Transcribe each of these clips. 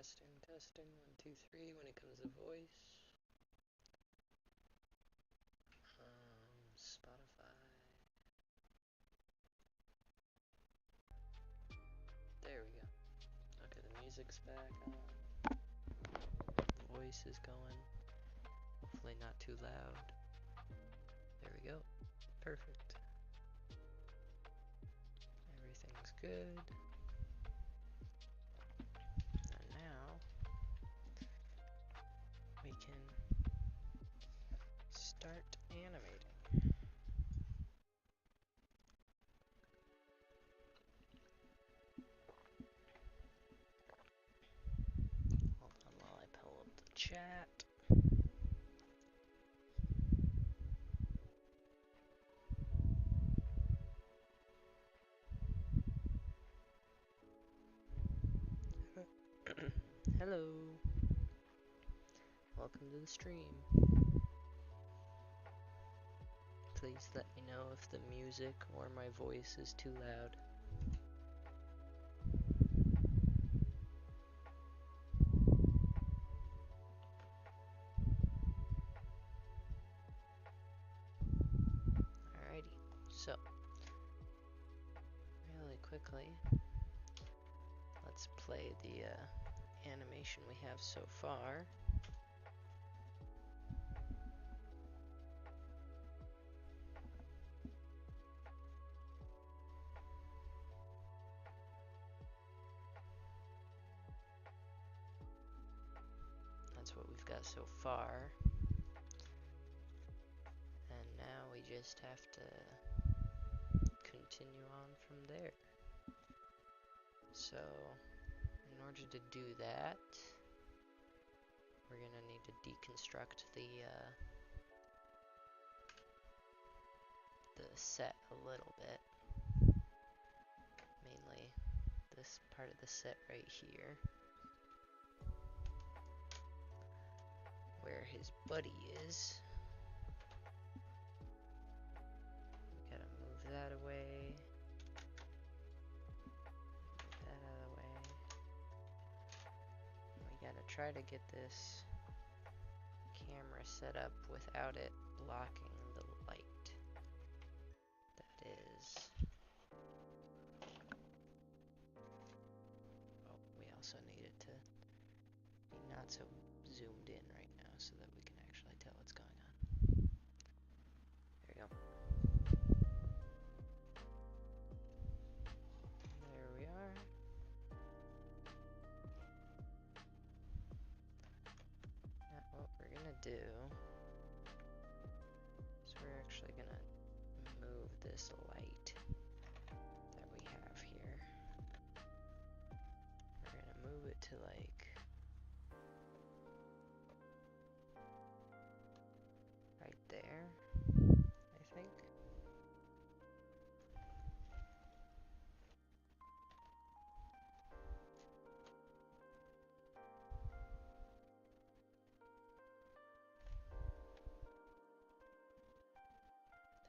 Testing, testing, 1, 2, 3 when it comes to voice. Spotify. There we go. Okay, the music's back on. Voice is going. Hopefully not too loud. There we go. Perfect. Everything's good. And now we can start animating. Hold on while I pull up the chat. Hello. Welcome to the stream. Please let me know if the music or my voice is too loud. Alrighty, so really quickly, let's play the animation we have so far. That's what we've got so far. And now we just have to continue on from there. So, in order to do that, we're gonna need to deconstruct the set a little bit. Mainly this part of the set right here, where his buddy is. We gotta move that away. Move that out of the way. We gotta try to get this camera set up without it blocking the light. That is. Oh, we also need it to be not so zoomed in right now so that we can actually tell what's going on. There we go. There we are. Now what we're gonna do is we're actually gonna move this light that we have here. We're gonna move it to like right there, I think.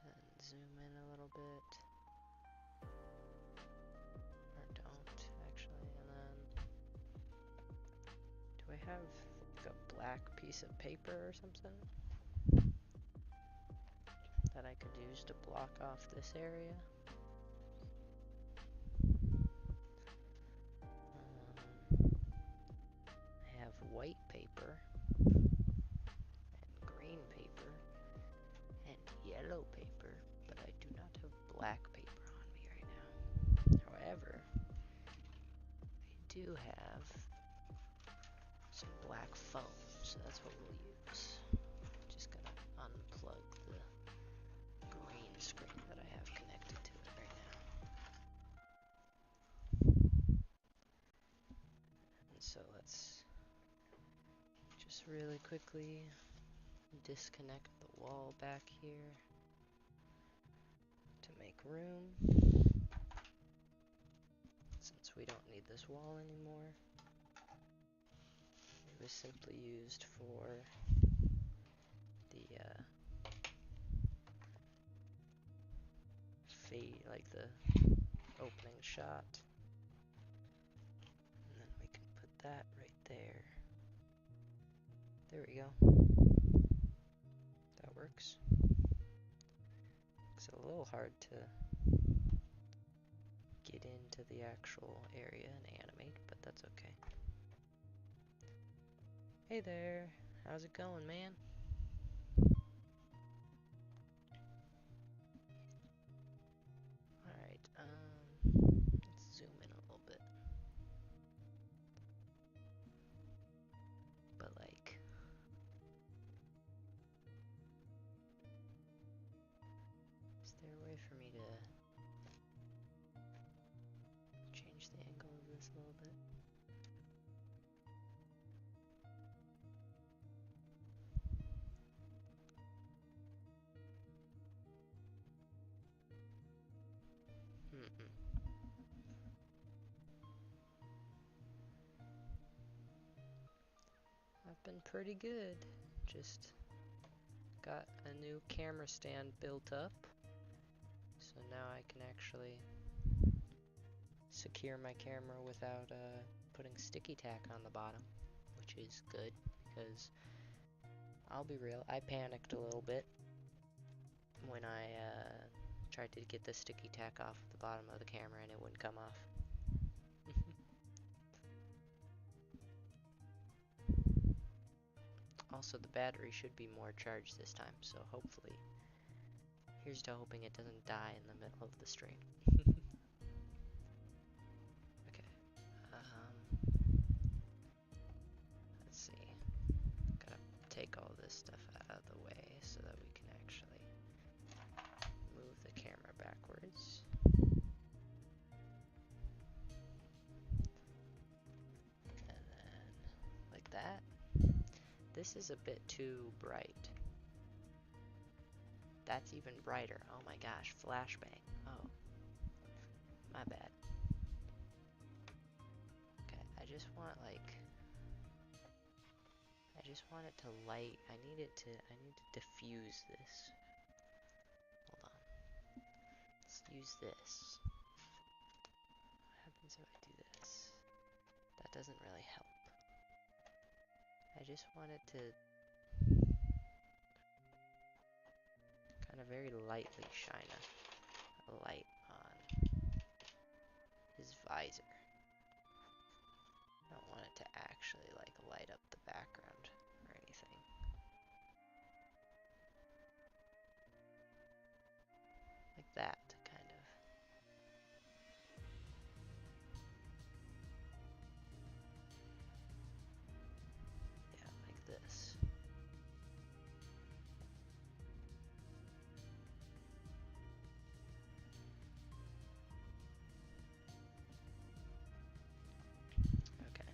Then zoom in a little bit. Or don't, actually, and then do I have like a black piece of paper or something that I could use to block off this area? I have white paper and green paper and yellow paper, but I do not have black paper on me right now. However, I do have some black foam, so that's what we'll use. Just gonna unplug the green screen that I have connected to it right now. And so let's just really quickly disconnect the wall back here to make room, since we don't need this wall anymore. It was simply used for the fade, like the opening shot. And then we can put that right There we go. That works. It's a little hard to get into the actual area and animate, but that's okay. Hey there, how's it going, man? Alright, let's zoom in a little bit. But like, is there a way for me to change the angle of this a little bit? I've been pretty good. Just got a new camera stand built up. So now I can actually secure my camera without putting sticky tack on the bottom, which is good because I'll be real, I panicked a little bit when I tried to get the sticky tack off the bottom of the camera and it wouldn't come off. Also, the battery should be more charged this time, so hopefully, here's to hoping it doesn't die in the middle of the stream. Okay, let's see, gotta take all this stuff out of the way so that we can actually move the camera backwards. And then, like that. This is a bit too bright. That's even brighter. Oh my gosh, flashbang. Oh, my bad. Okay, I just want it to light. I need to diffuse this. Hold on. Let's use this. What happens if I do this? That doesn't really help. I just want it to kind of very lightly shine a light on his visor. I don't want it to actually like light up the background or anything. Like that, kind of. Yeah, like this. Okay,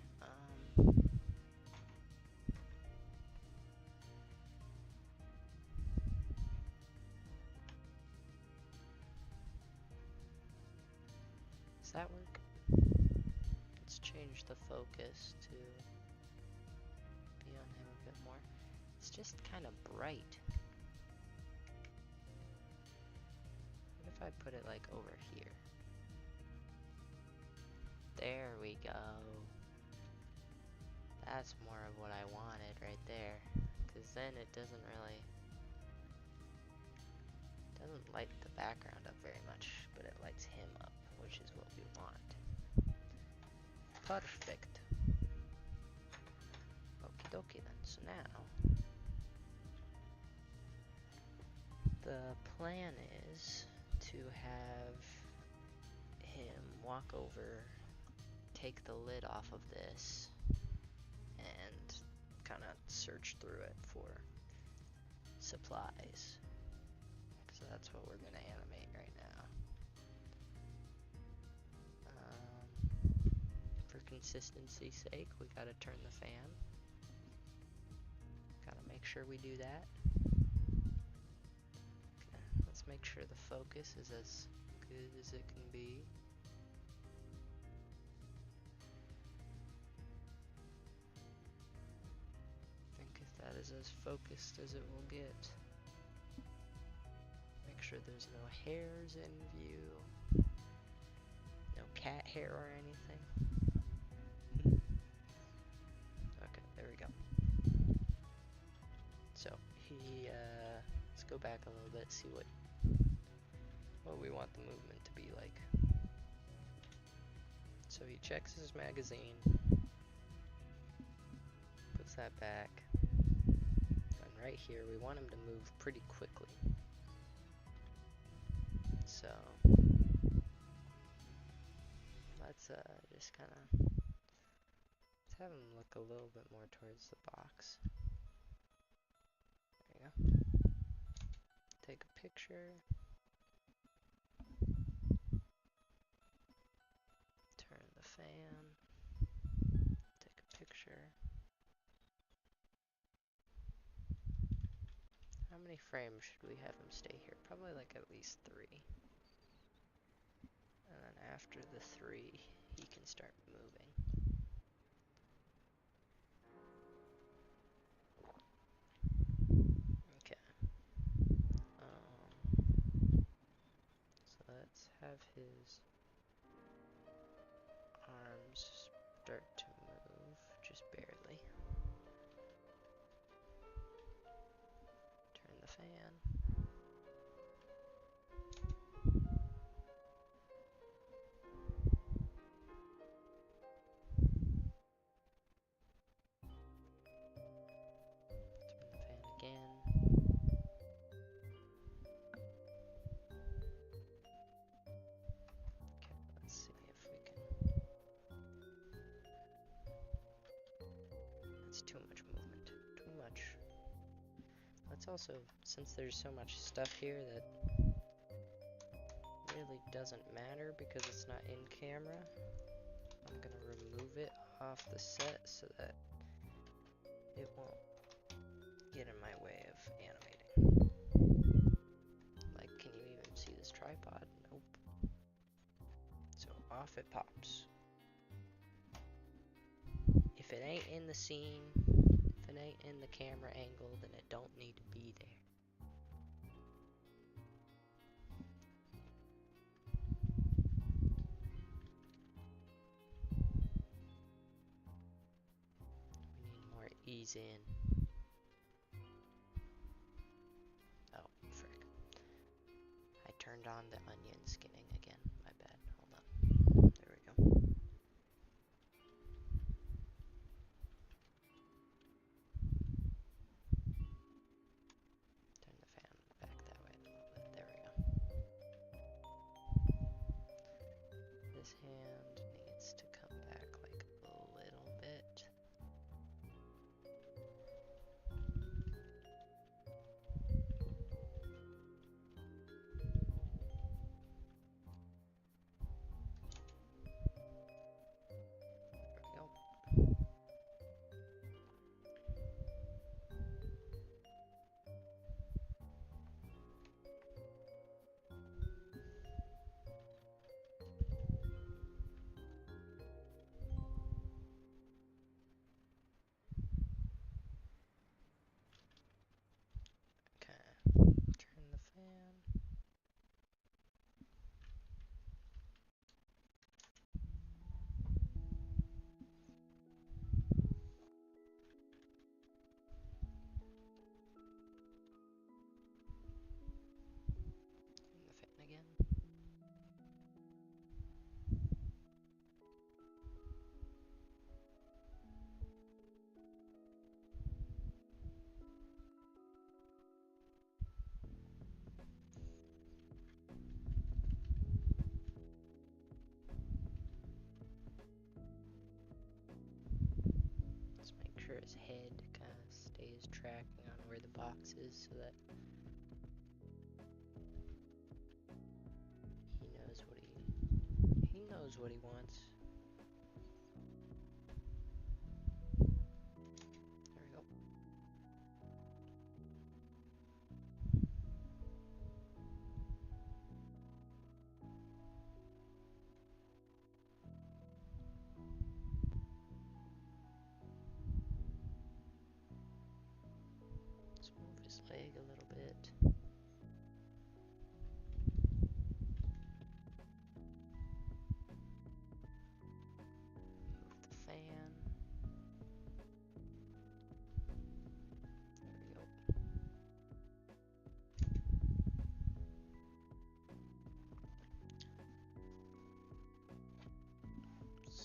does that work? Let's change the focus to be on him a bit more. It's just kind of bright. What if I put it like over here? There we go. That's more of what I wanted right there. Because then it doesn't light the background up very much, but it lights him up, which is what we want. Perfect. Okie dokie then. So now, the plan is to have him walk over, take the lid off of this, and kind of search through it for supplies. So that's what we're going to animate right now. For consistency's sake, we got to turn the fan. Got to make sure we do that. Okay, let's make sure the focus is as good as it can be. I think if that is as focused as it will get. Make sure there's no hairs in view. No cat hair or anything. Okay, there we go. go back a little bit, see what we want the movement to be like. So he checks his magazine, puts that back, and right here we want him to move pretty quickly. So let's just kind of have him look a little bit more towards the box. There you go. Take a picture. Turn the fan. Take a picture. How many frames should we have him stay here? Probably like at least 3. And then after the 3, he can start moving. Okay. So let's have his arms start to move, just barely. Turn the fan. Again. Okay, let's see if we can. That's too much movement. Too much. Let's also, since there's so much stuff here that really doesn't matter because it's not in camera, I'm gonna remove it off the set so that it won't get in my way of animating. Like, can you even see this tripod? Nope. So off it pops. If it ain't in the scene, if it ain't in the camera angle, then it don't need to be there. We need more ease in. Oh, frick. I turned on the onion skinning again. My bad. Hold on. There we go. Turn the fan back that way a little bit. There we go. This hand needs to come back like a little bit. Turn the fan. Turn the fan again. Make sure his head kind of stays tracking on where the box is so that he knows what he wants. There we go. Let's move his leg a little bit.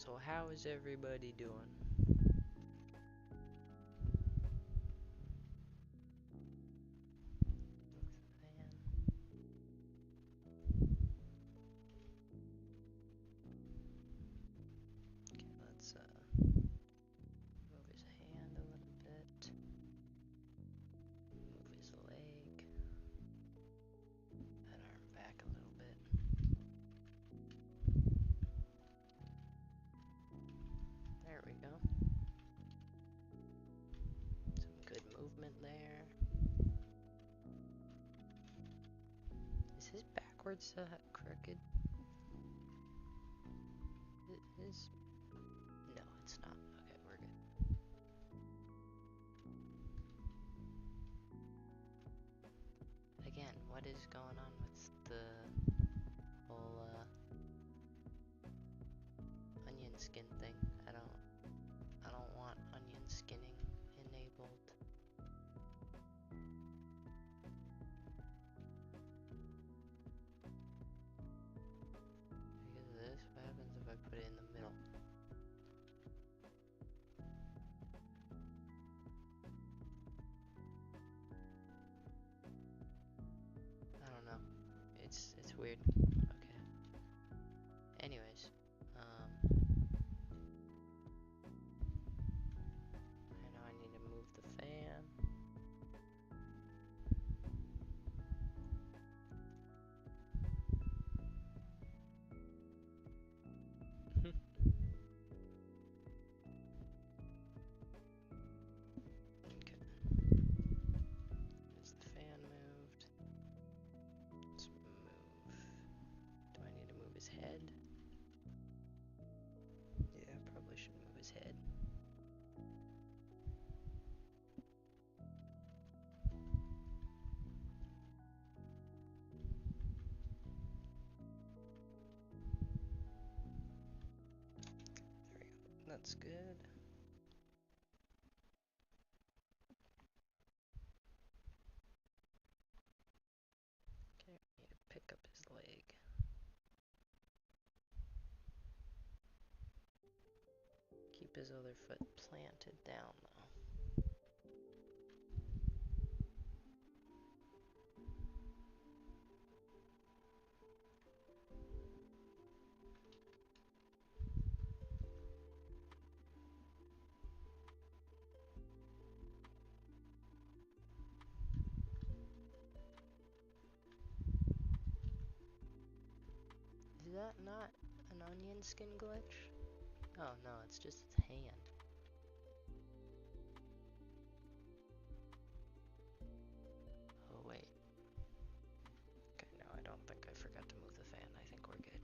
So how is everybody doing? Okay, let's move his hand a little bit. Move his leg. That arm back a little bit. There we go. Some good movement there. Is his backwards crooked? It is. No, it's not. Okay, we're good. Again, what is going on with the whole onion skin thing? I don't want onion skinning enabled. Because of this, what happens if I put it in the middle? I don't know. It's weird. Okay. Anyways, I know I need to move the fan. Okay. Is the fan moved? Let's move. Do I need to move his head? Yeah, I probably should move his head. There we go. That's good. Okay, I need to pick up his leg. Keep his other foot planted down though. Is that not an onion skin glitch? Oh no, it's just its hand. Oh wait. Okay, no, I don't think I forgot to move the fan. I think we're good.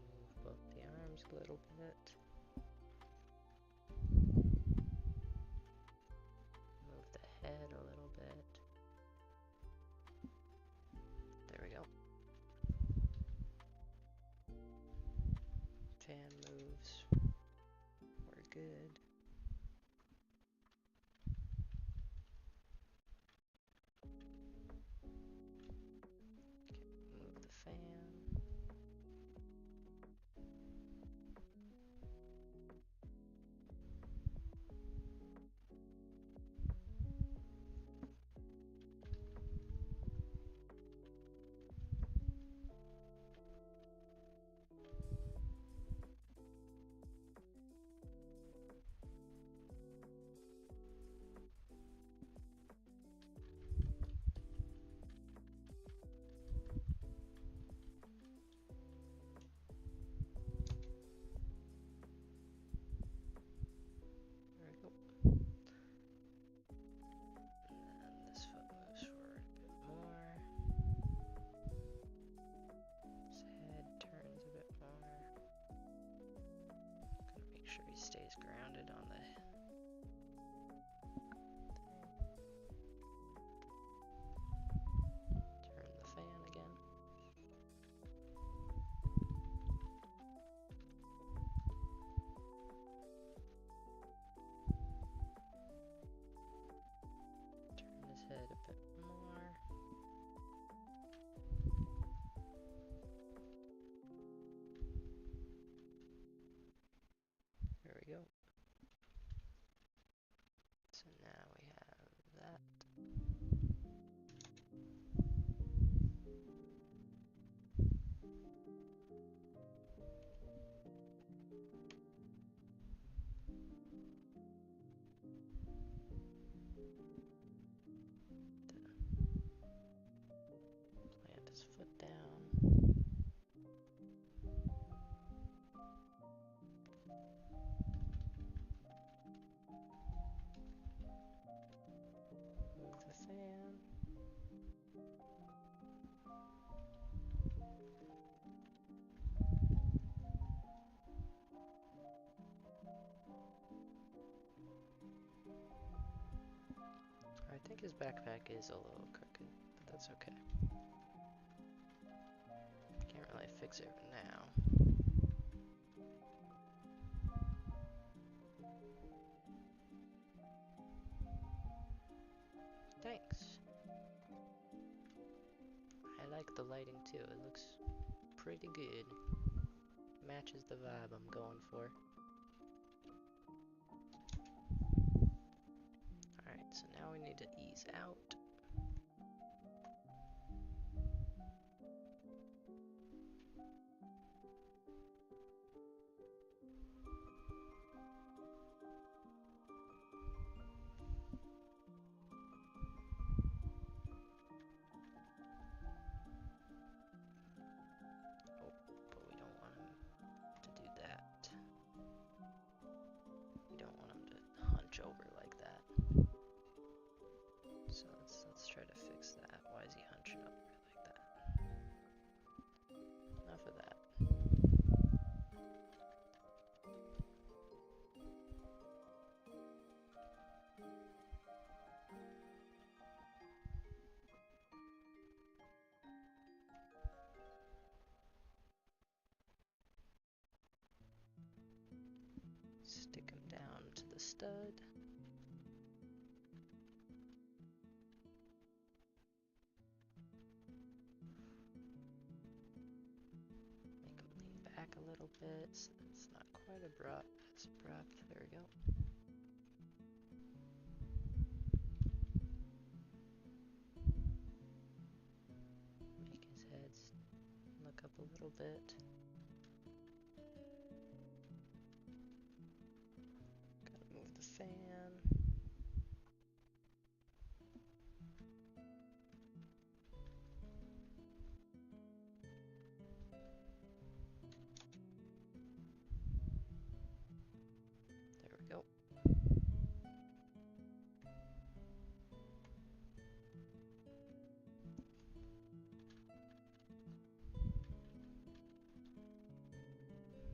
Move both the arms a little bit. Move the head a little bit. There we go. Fan moves. We're good. Okay, move the fan. Plant his foot down. Move the fan. I think his backpack is a little crooked, but that's okay. Can't really fix it now. Thanks. I like the lighting too. It looks pretty good. Matches the vibe I'm going for. Alright, so now we need to ease out. Oh, but we don't want him to do that. We don't want him to hunch over like that. So let's try to fix that. Why is he hunching over like that? Enough of that. Stick him down to the stud. Make him lean back a little bit so it's not quite abrupt. There we go. Make his head look up a little bit. Gotta move the fan. There we go.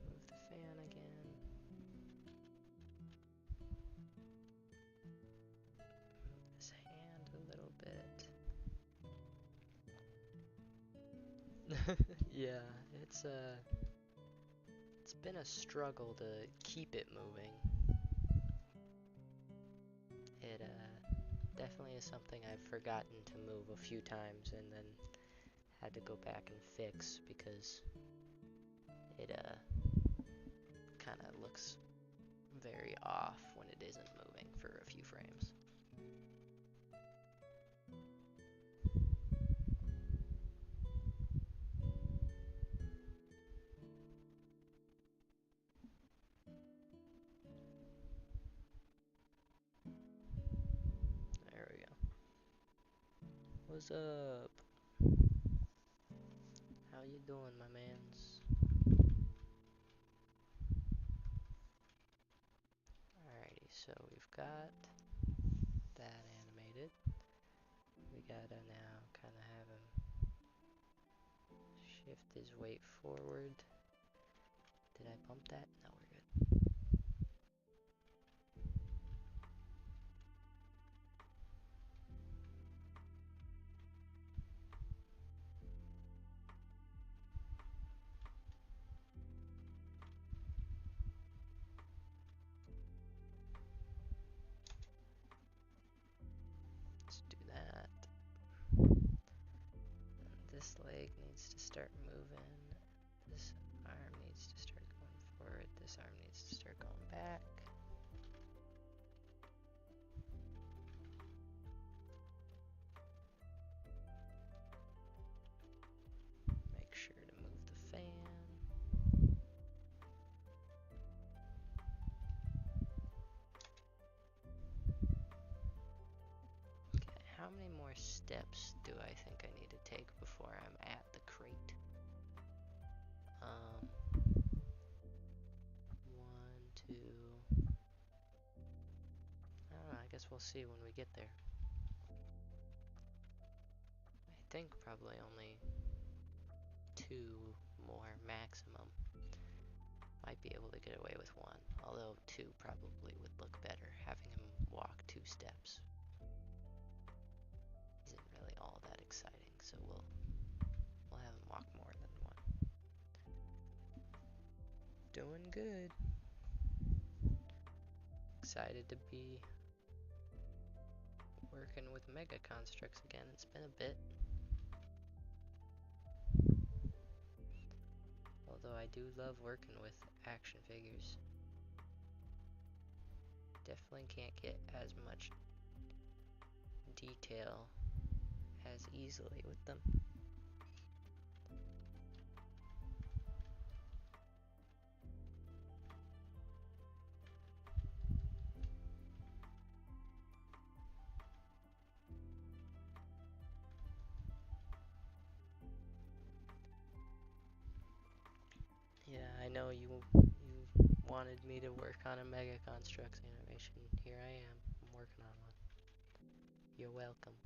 Move the fan again. Move this hand a little bit. Yeah, it's been a struggle to keep it moving. It definitely is something I've forgotten to move a few times and then had to go back and fix because it kind of looks very off when it isn't moving for a few frames. There we go. What's up? How you doing, my mans? Alrighty, so we've got that animated. We gotta now kind of have him shift his weight forward. Did I bump that? No, we're good. Let's do that. This leg needs to start moving. This arm needs to start going forward. This arm needs to start going back. Make sure to move the fan. more steps do I think I need to take before I'm at the crate? 1, 2... I don't know, I guess we'll see when we get there. I think probably only 2 more maximum. Might be able to get away with 1, although 2 probably would look better. Having him walk 2 steps isn't really all that exciting, so we'll have him walk more than 1. Doing good. Excited to be working with Mega Construx again. It's been a bit. Although I do love working with action figures. Definitely can't get as much detail as easily with them. Yeah, I know you wanted me to work on a Mega Construx animation. Here I am. I'm working on one. You're welcome.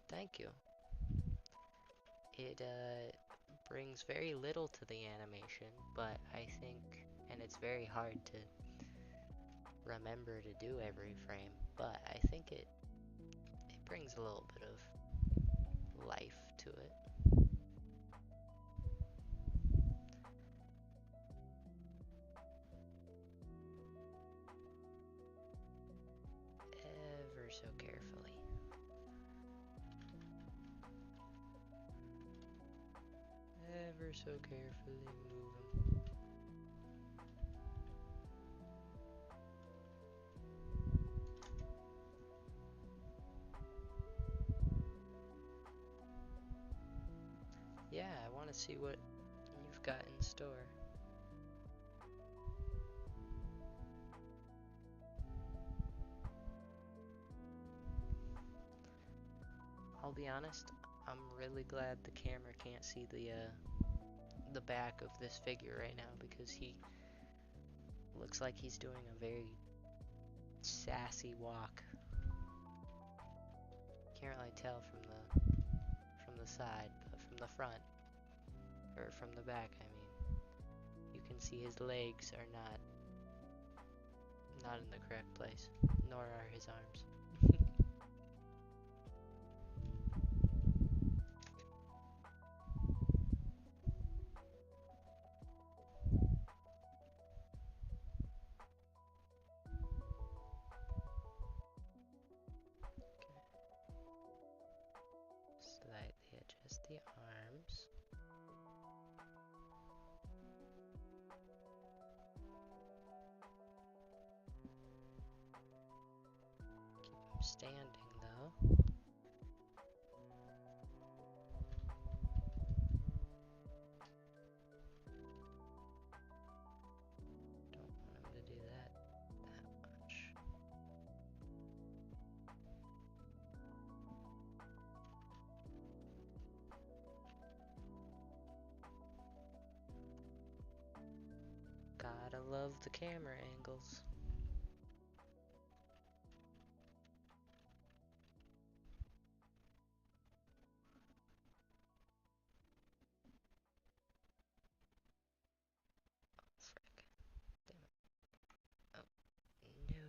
Thank you. It brings very little to the animation, but I think, and it's very hard to remember to do every frame, but I think it brings a little bit of life to it. Ever so carefully. Ever so carefully move him. Yeah, I want to see what you've got in store. I'll be honest, I'm really glad the camera can't see the back of this figure right now, because he looks like he's doing a very sassy walk. Can't really tell from the side, but from the front, or from the back, I mean, you can see his legs are not in the correct place, nor are his arms. Slightly adjust the arms. Keep him standing though. Don't want him to do that much. Gotta love the camera angles. Frick. Damn it. Oh, no.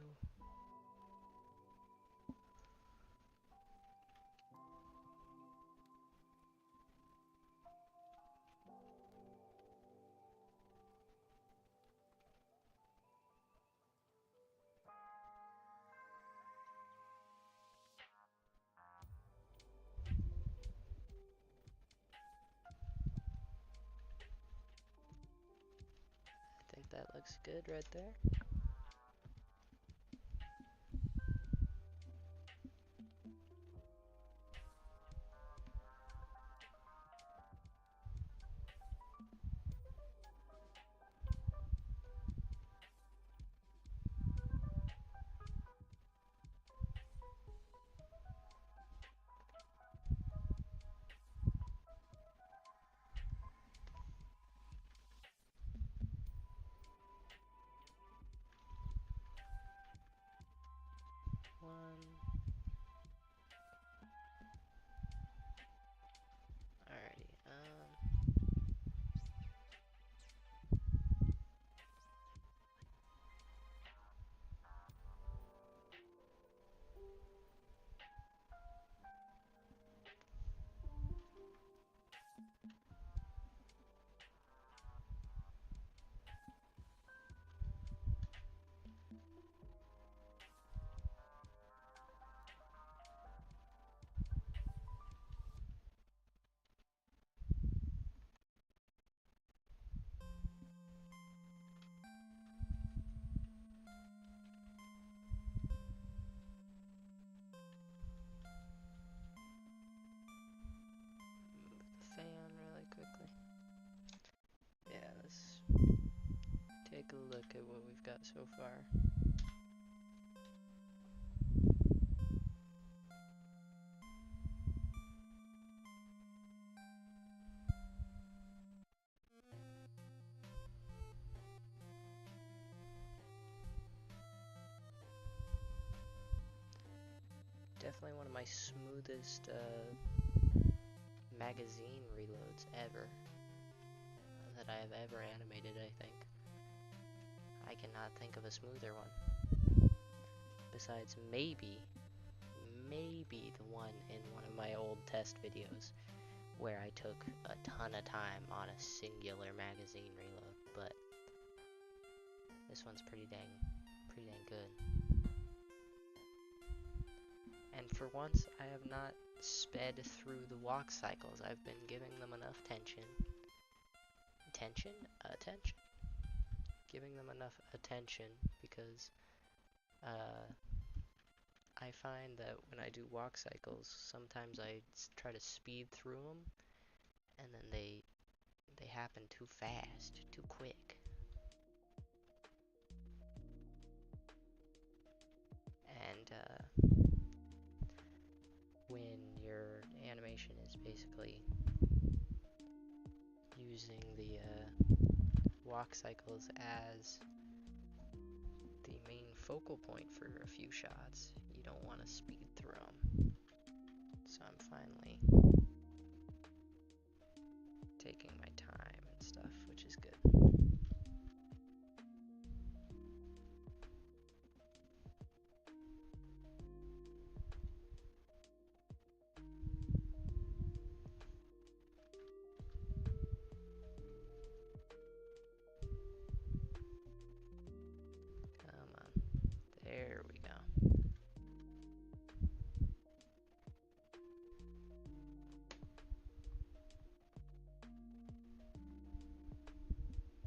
I think that looks good right there. one. Alrighty, fan really quickly. Yeah, let's take a look at what we've got so far. Definitely one of my smoothest magazine reloads ever that I have ever animated, I think. I cannot think of a smoother one. Besides maybe the one in one of my old test videos where I took a ton of time on a singular magazine reload, but this one's pretty dang good. And for once, I have not sped through the walk cycles. I've been giving them enough attention. Giving them enough attention because I find that when I do walk cycles, sometimes I try to speed through them, and then they happen too fast, too quick. And when your animation is basically using the walk cycles as the main focal point for a few shots, you don't want to speed through them. So I'm finally taking my time and stuff, which is good. Come on. There we go.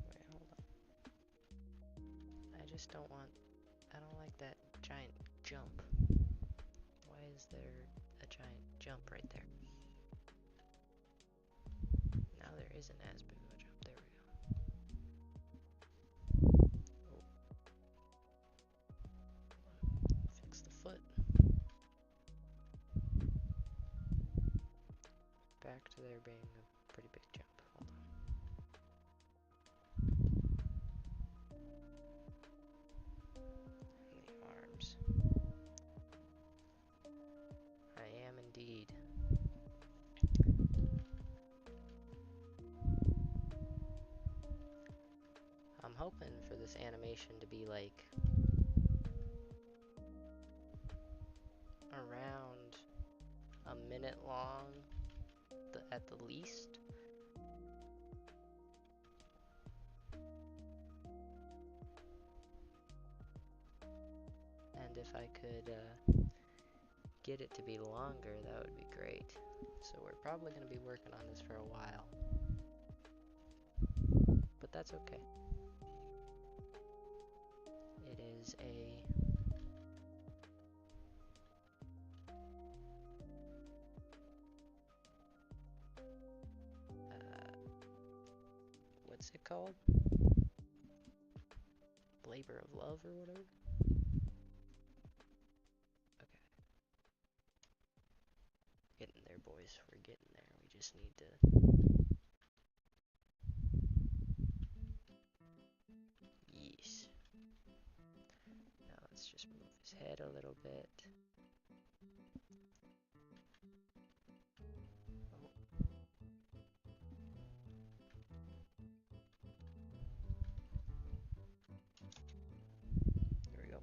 Wait, hold on. I don't like that giant jump. Why is there a giant jump right there? Now there isn't as big of a jump. There we go. Oh. Fix the foot. Back to there being a pretty big jump. Hold on. And the arms. I am indeed. I'm hoping for this animation to be like around a minute long at the least. And if I could get it to be longer, that would be great. So we're probably going to be working on this for a while. But that's okay. It is a what's it called? Labor of love or whatever? Okay. Getting there, boys. We're getting there. We just need to... Yes. Now let's Let's just move his head a little bit. Oh. There we go.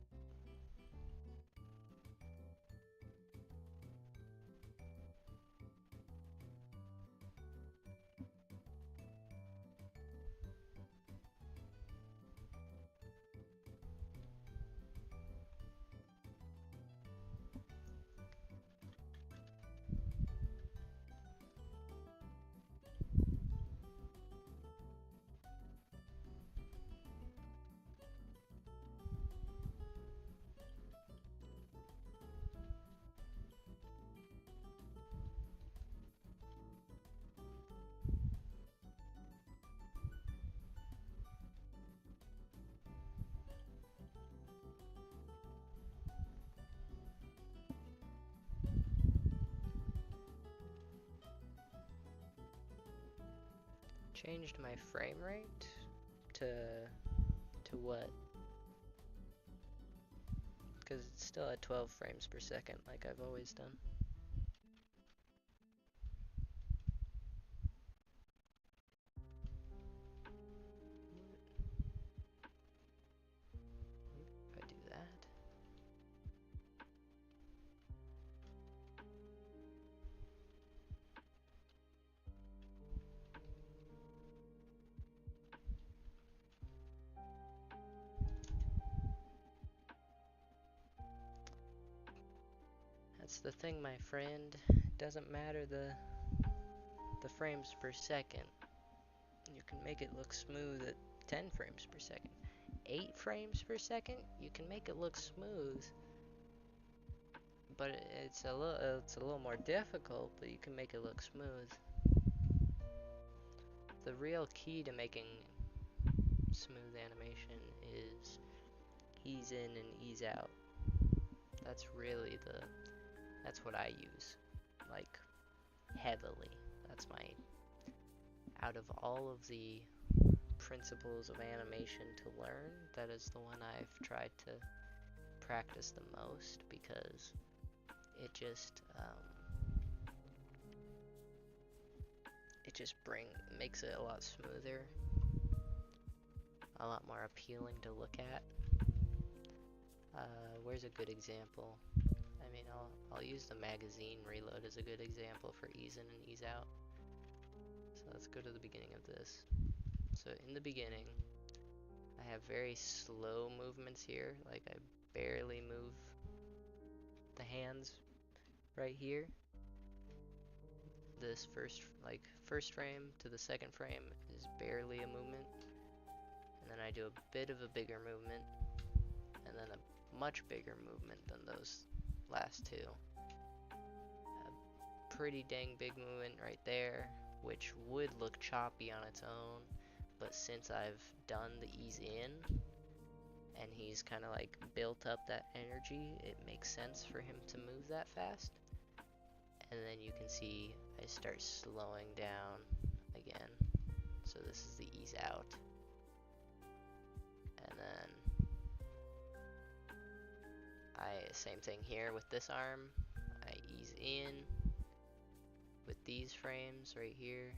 Changed my frame rate to what? Because it's still at 12 frames per second like I've always done. If I do that. That's the thing, my friend. It doesn't matter the frames per second. You can make it look smooth at 10 frames per second. 8 frames per second, you can make it look smooth. But it's a little more difficult, but you can make it look smooth. The real key to making smooth animation is ease in and ease out. That's really that's what I use, like, heavily. That's out of all of the principles of animation to learn, that is the one I've tried to practice the most, because it just makes it a lot smoother, a lot more appealing to look at. Where's a good example? I mean, I'll use the magazine reload as a good example for ease in and ease out. So let's go to the beginning of this. So in the beginning, I have very slow movements here, like I barely move the hands right here. This first frame to the second frame is barely a movement, and then I do a bit of a bigger movement, and then a much bigger movement than those last two. A pretty dang big movement right there, which would look choppy on its own, but since I've done the ease in, and he's kind of like built up that energy, it makes sense for him to move that fast. And then you can see I start slowing down again. So this is the ease out. And then same thing here with this arm. I ease in with these frames right here.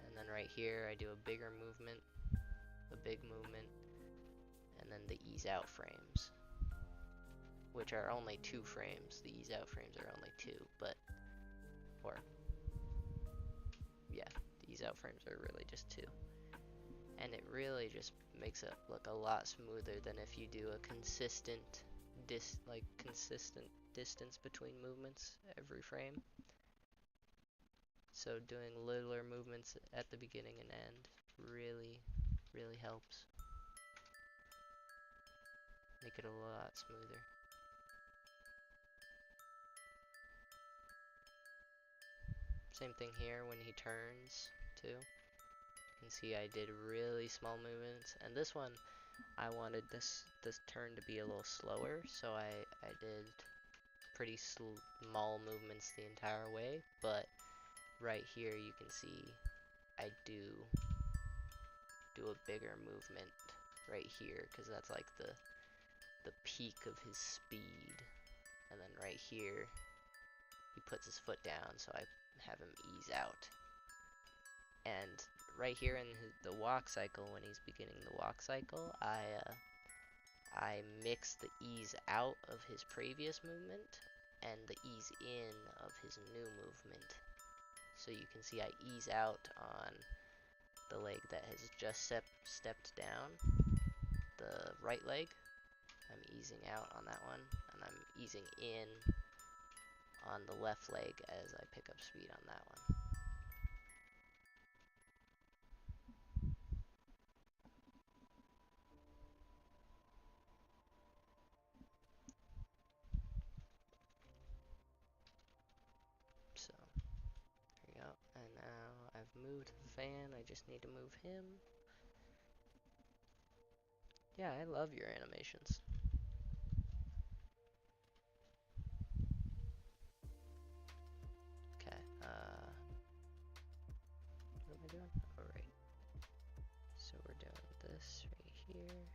And then right here I do a bigger movement, a big movement, and then the ease out frames, which are only 2 frames. The ease out frames are only 2, yeah, the ease out frames are really just 2. And it really just makes it look a lot smoother than if you do a consistent distance between movements every frame. So doing littler movements at the beginning and end really, really helps make it a lot smoother. Same thing here when he turns too. You can see I did really small movements, and this one I wanted this turn to be a little slower, so I did pretty small movements the entire way. But right here you can see I do a bigger movement right here, because that's like the peak of his speed. And then right here, he puts his foot down, so I have him ease out. And right here in the walk cycle, when he's beginning the walk cycle, I mix the ease out of his previous movement and the ease in of his new movement. So you can see I ease out on the leg that has just stepped down, the right leg. I'm easing out on that one, and I'm easing in on the left leg as I pick up speed on that one. So, there we go. And now I've moved the fan, I just need to move him. Yeah, I love your animations. Okay, what am I doing? Oh, right. So we're doing this right here.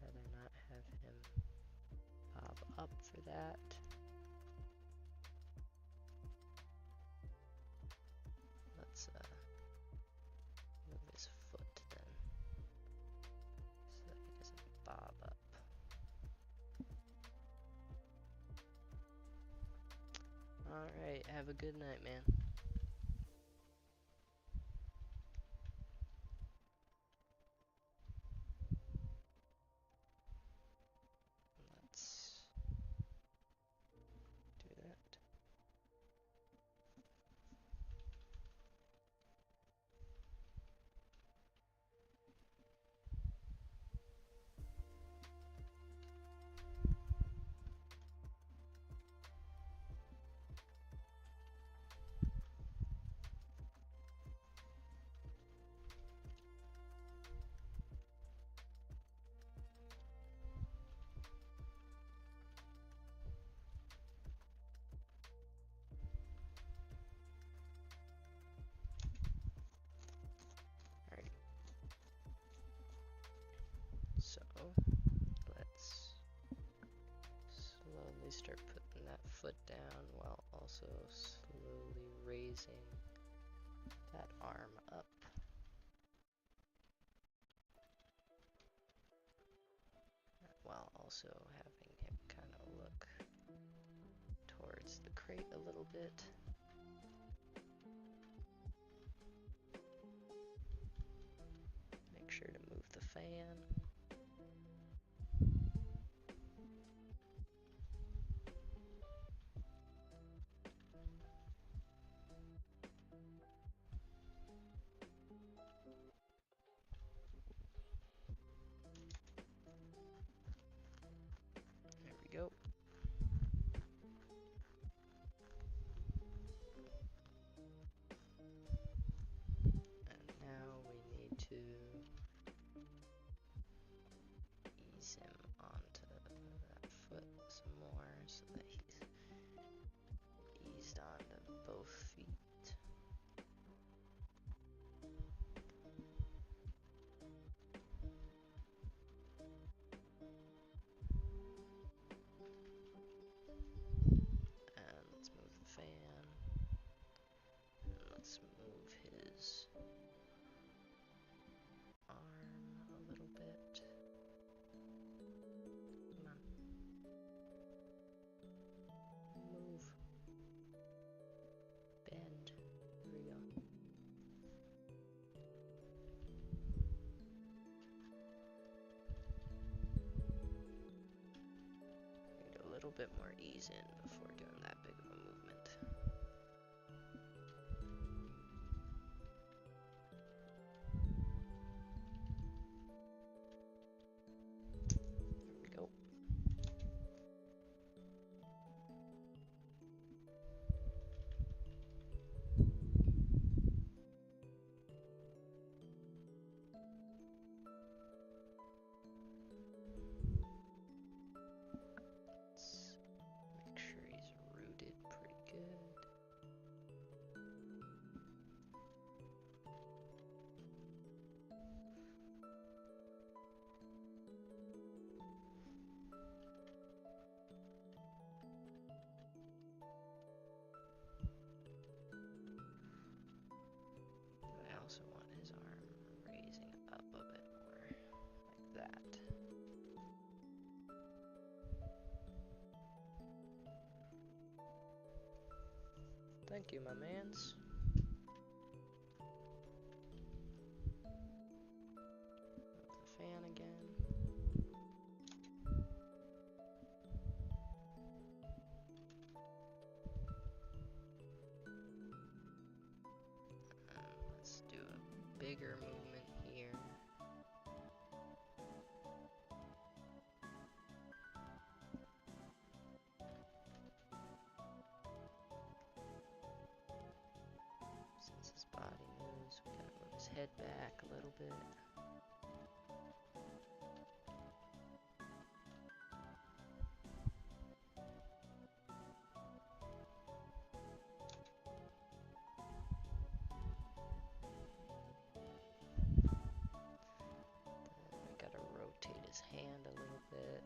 Rather not have him pop up for that. Let's move his foot then, so that he doesn't bob up. Alright, have a good night, man. Let's do that. Alright. So, let's slowly start putting that foot down while also slowly raising that arm up. While also having him kind of look towards the crate a little bit. Make sure to move the fan. There we go. And now we need to ease him onto that foot some more so that he's eased onto both feet. And let's move the fan. And let's move his arm a little bit. Come on. Move. Bend. There we go. Need a little bit more ease in before doing that big of a movement. There we go. Let's make sure he's rooted Thank you, my mans. Move the fan again. Let's do a bigger movement here. Since his body moves, we gotta move his head back a little bit. Then we gotta rotate his hand a little bit.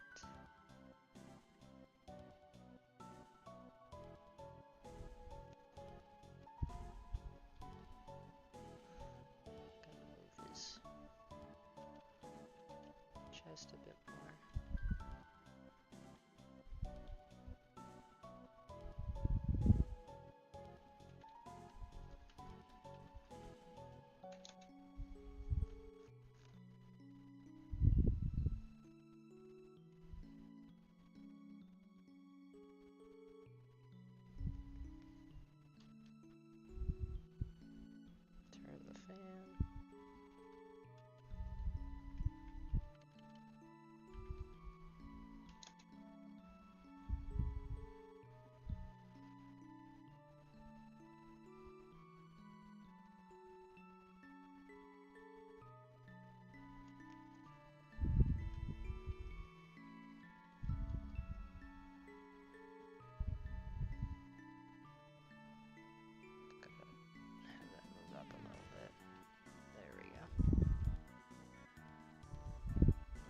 Gotta move his chest a bit more. Turn the fan. Have that move up a little bit. There we go.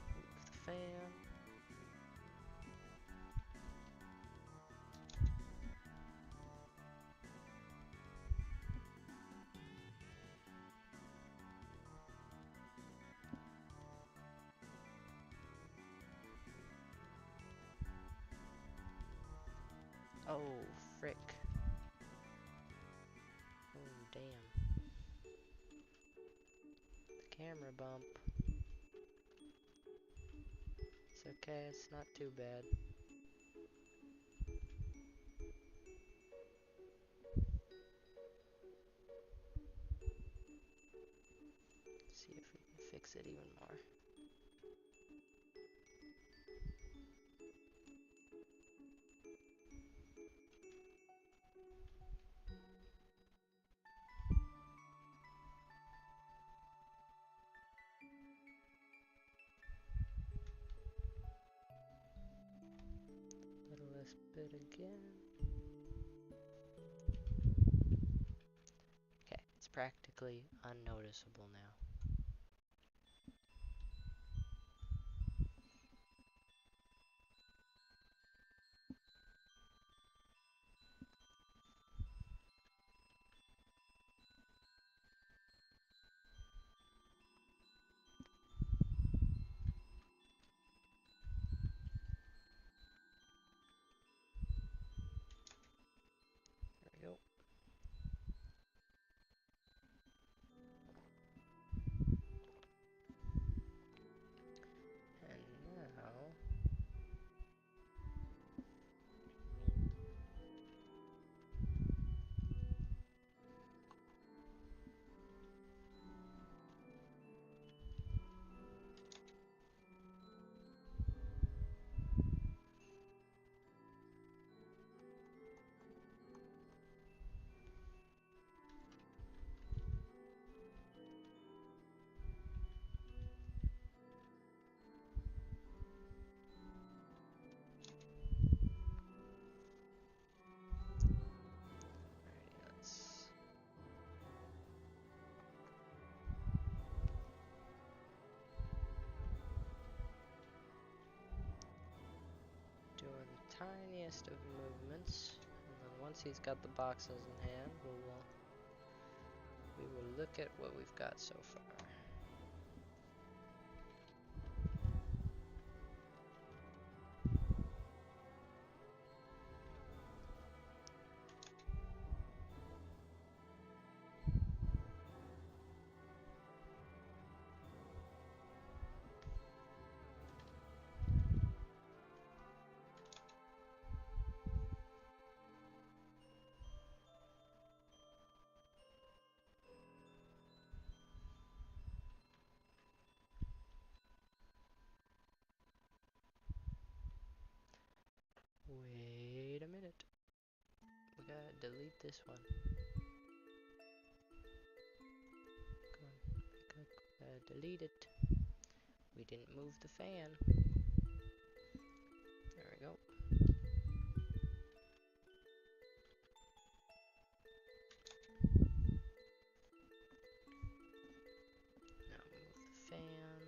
Move the fan. Oh, frick. Oh, damn. The camera bump. It's okay, it's not too bad. See if we can fix it even more. Littlest bit again. Okay, it's practically unnoticeable now. There we go. And now... Alrighty, let's... doing the tiniest of movements, and then once he's got the boxes in hand, we will look at what we've got so far. delete this one. Come on, delete it. We didn't move the fan. There we go. Now move the fan.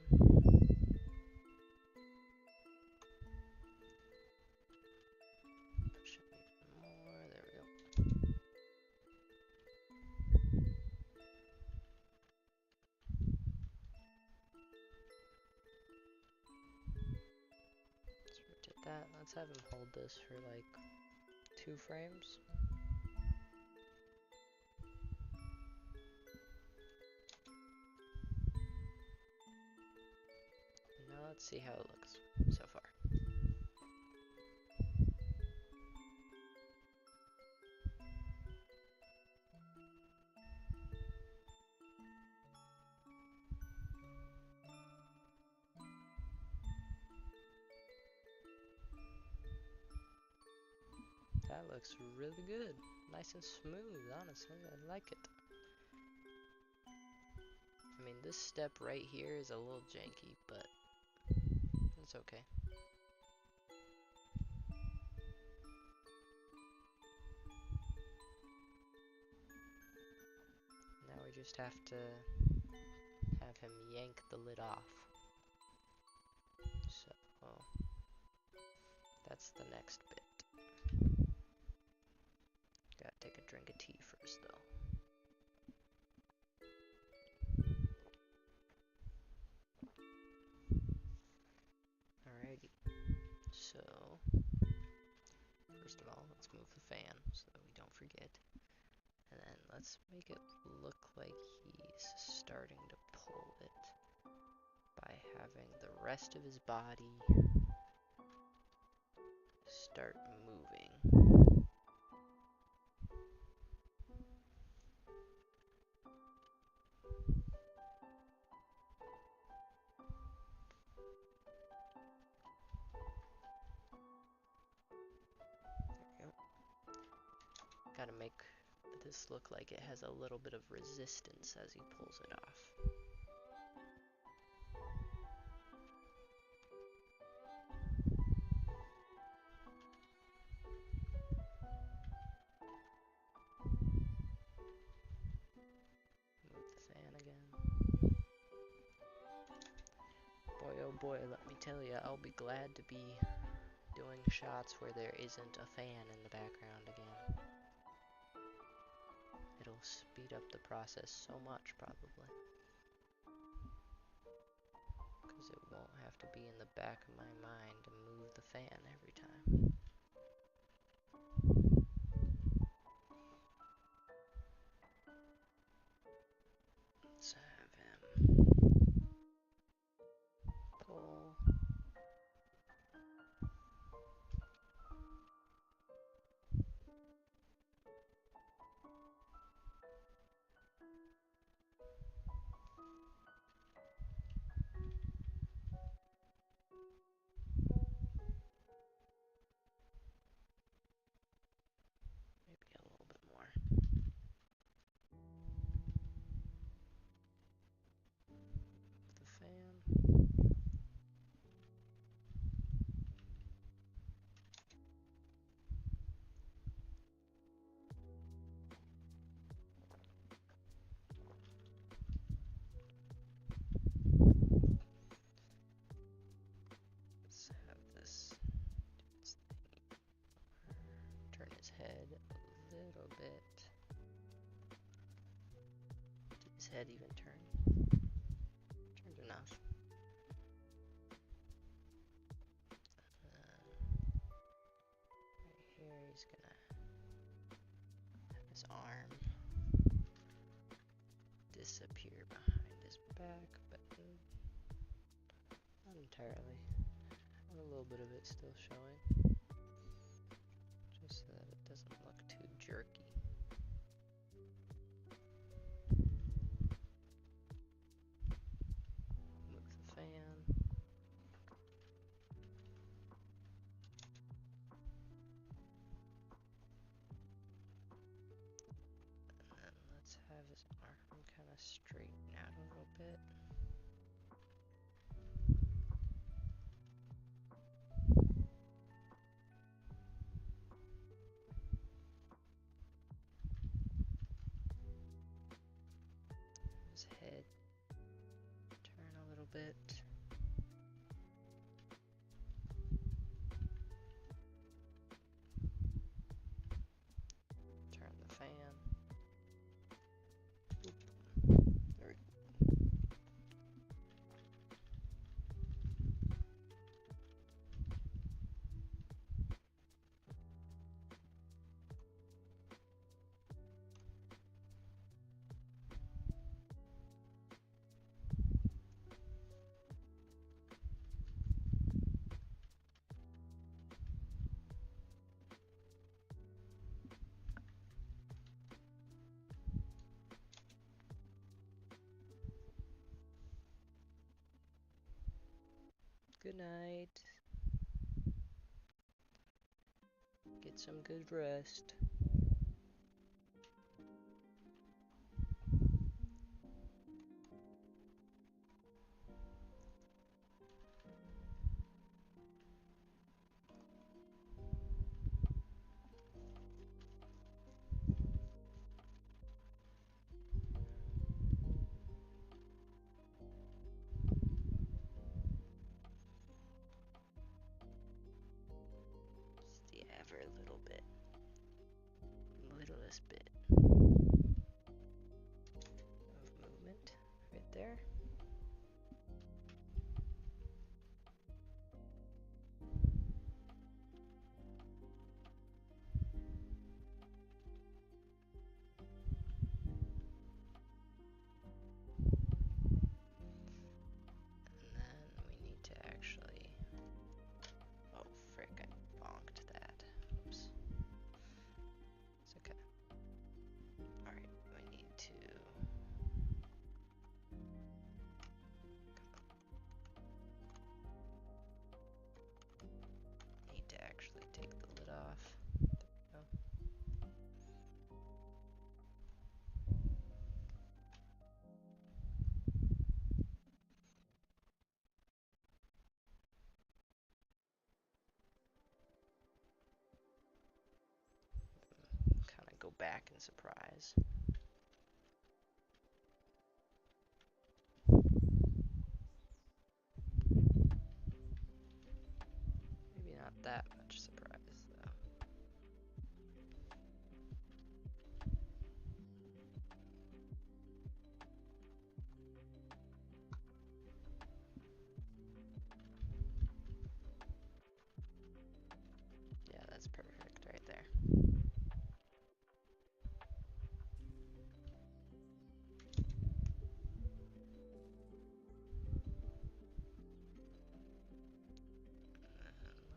Push it even more. There we go. Let's rotate that. Let's have him hold this for like 2 frames. Now let's see how it looks so far. That looks really good. Nice and smooth, honestly. I like it. I mean, this step right here is a little janky, but it's okay. Now we just have to have him yank the lid off. So, that's the next bit. Gotta take a drink of tea first, though. Alrighty. So, first of all, let's move the fan so that we don't forget. And then let's make it look like he's starting to pull it by having the rest of his body start moving. There we go. Gotta make this look like it has a little bit of resistance as he pulls it off. Move the fan again. Boy, oh boy, let me tell you, I'll be glad to be doing shots where there isn't a fan in the background again. It'll speed up the process so much, probably. Because it won't have to be in the back of my mind to move the fan every time. Let's have him pull. Maybe a little bit more. The fan. Let's have this turn his head a little bit. Did his head even turn? Turned enough. Right here he's gonna have his arm disappear behind his back, but not entirely. A little bit of it still showing, just so that it doesn't look too jerky. Move the fan. bit. Turn the fan. Oop. There we go. Good night. Get some good rest. Just the ever little bit. Littlest bit of movement right there. And then we need to actually, oh frick, I bonked that. Oops. It's okay. Alright, we need to actually take the lid off. There we go. Kind of go back in surprise. Maybe not that much surprise though. Yeah, that's perfect right there.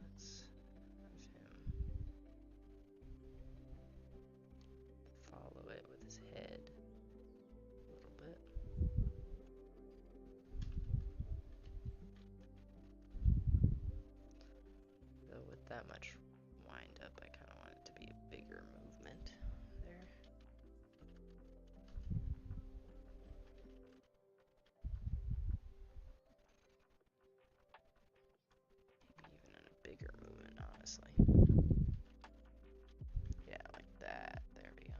Let's have him follow it with his head a little bit. Though with that much wind up, I kind of want it to be a bigger movement there. Maybe even in a bigger movement, honestly. Yeah, like that. There we go.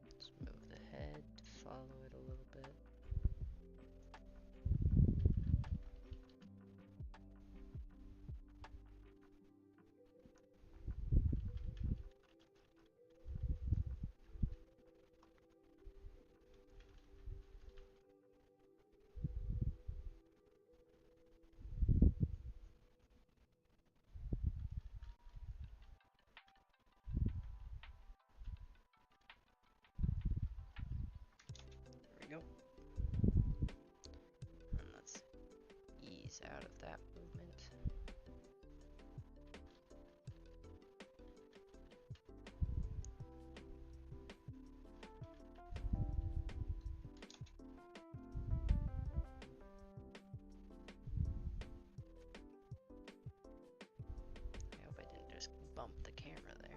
Let's move the head to follow it a little bit. There we go. And let's ease out of that movement. I hope I didn't just bump the camera there.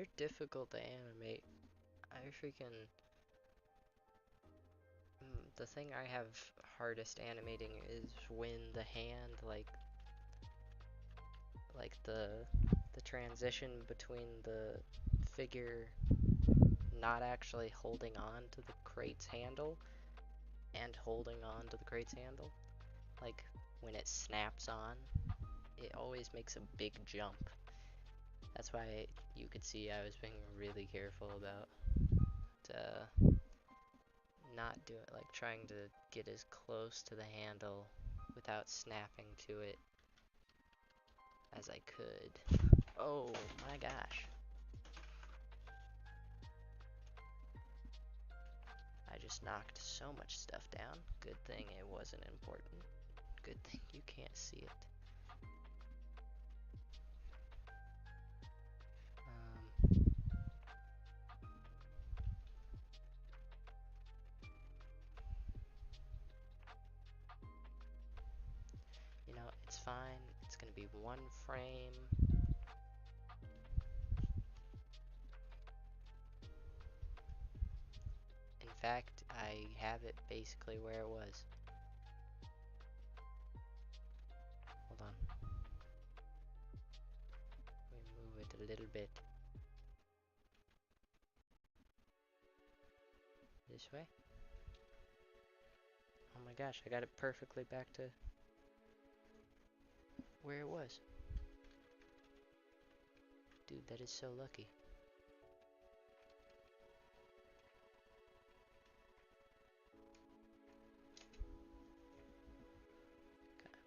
they're difficult to animate. I freaking... the thing I have hardest animating is when the hand, like the transition between the figure not actually holding on to the crate's handle and holding on to the crate's handle. Like, when it snaps on, it always makes a big jump. That's why you could see I was being really careful about not doing, like, trying to get as close to the handle without snapping to it as I could. Oh my gosh. I just knocked so much stuff down. Good thing it wasn't important. Good thing you can't see it. You know, it's fine. It's gonna be one frame. In fact, I have it basically where it was. Hold on. We move it a little bit. This way. Oh my gosh, I got it perfectly back to where it was. Dude, that is so lucky. Okay.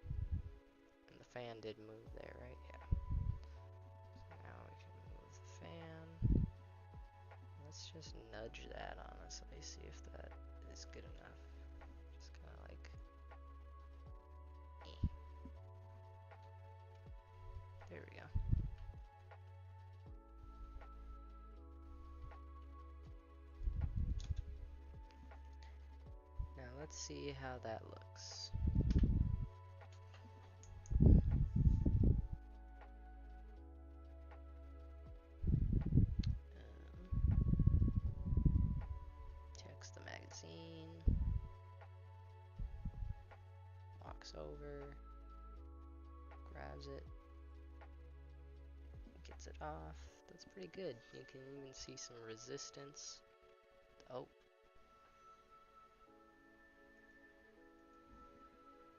And the fan did move there, right? Yeah. So now we can move the fan. Let's just nudge that, honestly, see if that is good enough. Just kind of like... There we go. Now let's see how that looks. Checks the magazine. Walks over. Grabs it. Gets it off. That's pretty good. You can even see some resistance. Oh.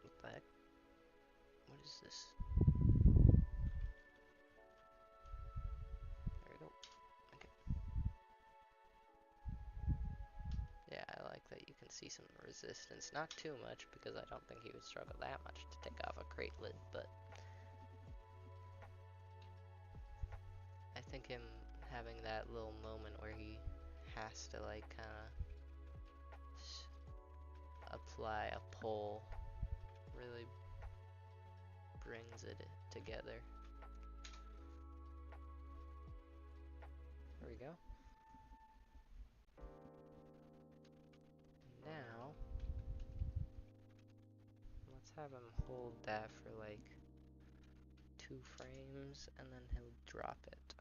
What the heck? What is this? There we go. Okay. Yeah, I like that you can see some resistance. Not too much, because I don't think he would struggle that much to take off a crate lid, but I think him having that little moment where he has to, like, kind of apply a pull really brings it together. There we go. Now, let's have him hold that for like 2 frames and then he'll drop it.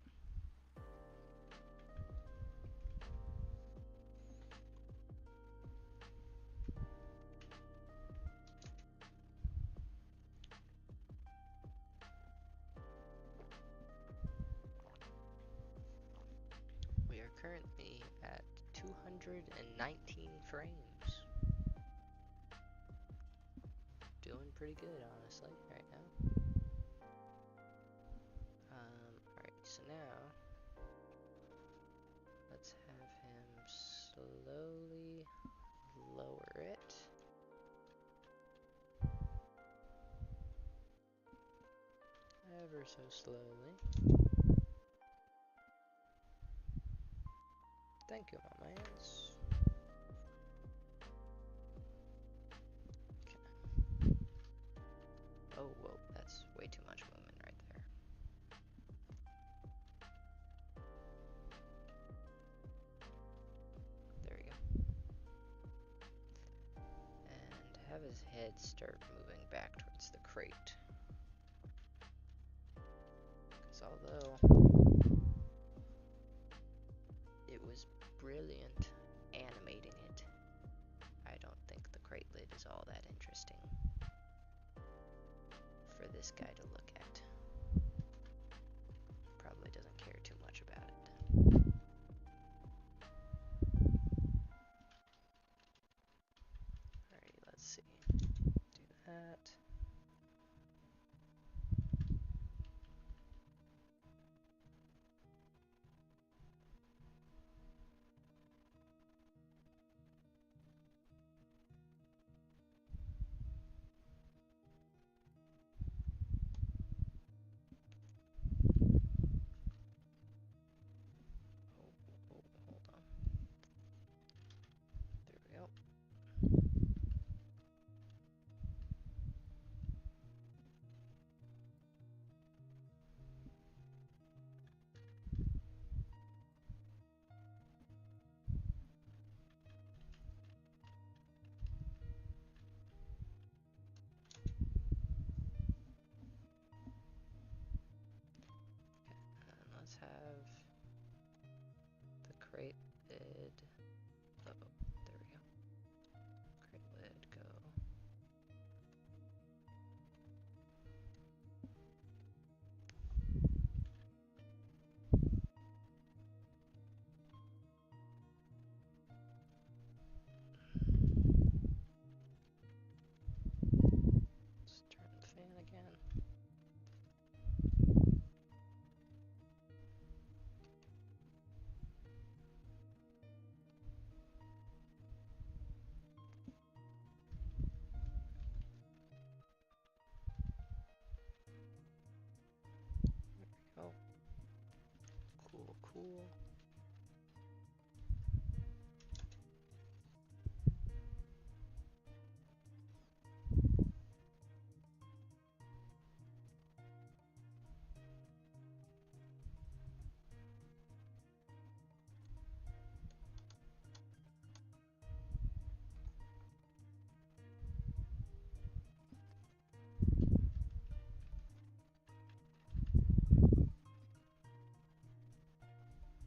We are currently at 219 frames. Doing pretty good, honestly, right now. Alright, so now, let's have him slowly lower it. Ever so slowly. Thank you, my mans. Okay. Oh, whoa, that's way too much movement right there. There we go. And have his head start moving back towards the crate. Because although was brilliant animating it. I don't think the crate lid is all that interesting for this guy to look at. Probably doesn't care too much about it. Alrighty, let's see. Do that. Hold on. There we go. And let's have the crate lid. Oh, there we go. Crate lid go. Let's turn the fan again. There we go. Cool, cool.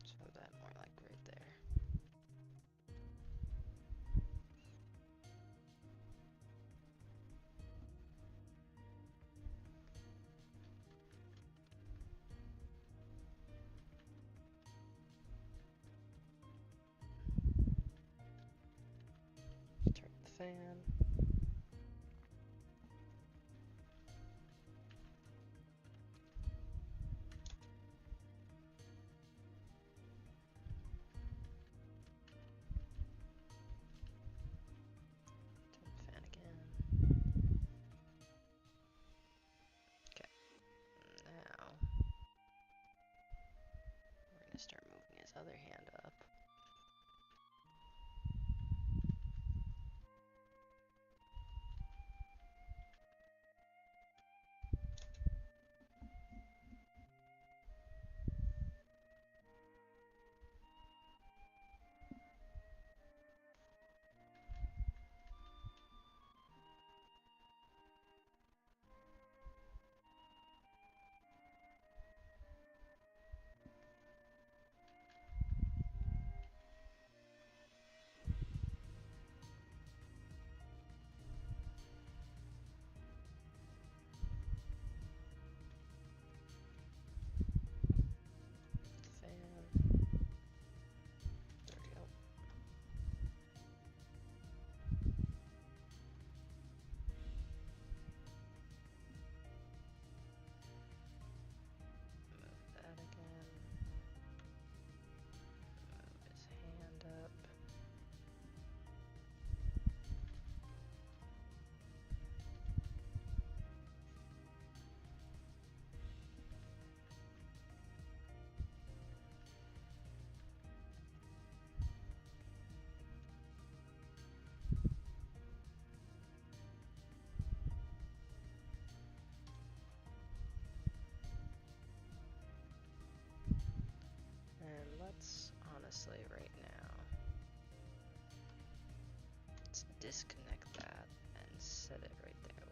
So that more like right there. Turn the fan. Turn the fan again. Okay. Now we're gonna start moving his other hand up. Fan. There we go. Move that again. Move his hand up. And let's honestly right now, let's disconnect that and set it right there.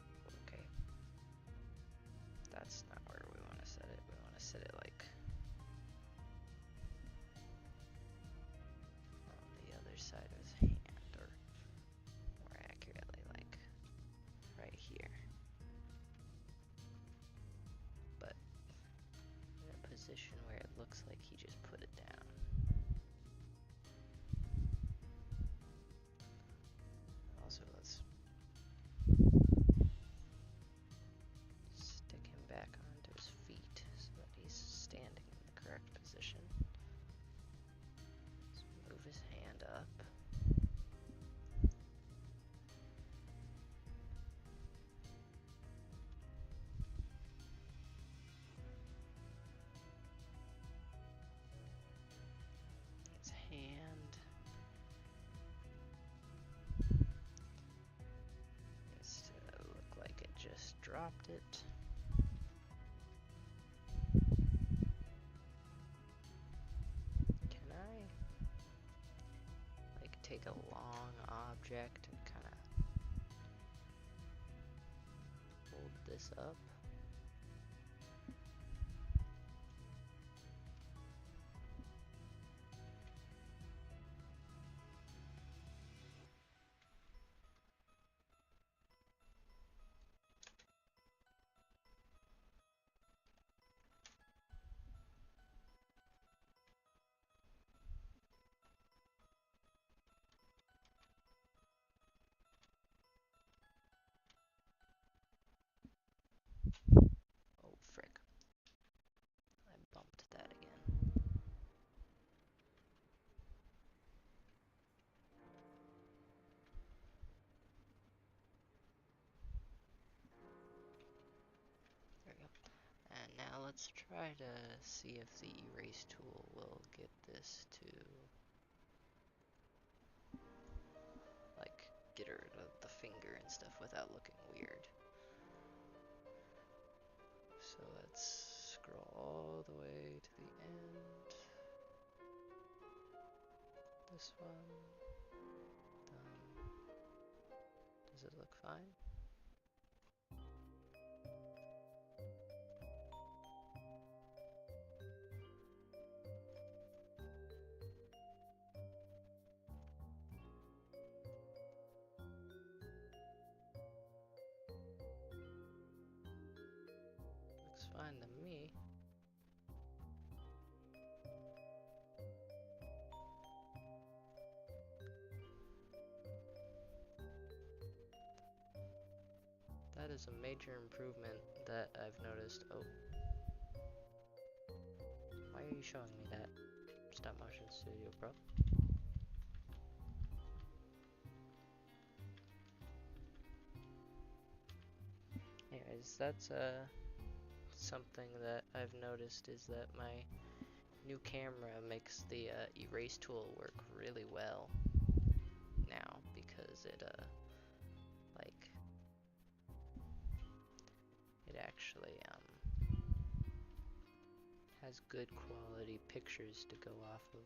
Okay. That's not where we want to set it. We want to set it like side of his hand, or more accurately, like right here. But in a position where it looks like he just put it down. Also, let's stick him back onto his feet so that he's standing in the correct position. Let's move his hand up. His hand needs to look like it just dropped it. Can I like take a long object and kind of hold this up? Oh, frick. I bumped that again. There we go. And now let's try to see if the erase tool will get this to, like, get rid of the finger and stuff without looking weird. So let's scroll all the way to the end. This one. Does it look fine? Looks fine to me. That is a major improvement that I've noticed. Oh. Why are you showing me that? Stop Motion Studio Pro. Anyways, that's something that I've noticed is that my new camera makes the erase tool work really well now, because it like it actually has good quality pictures to go off of.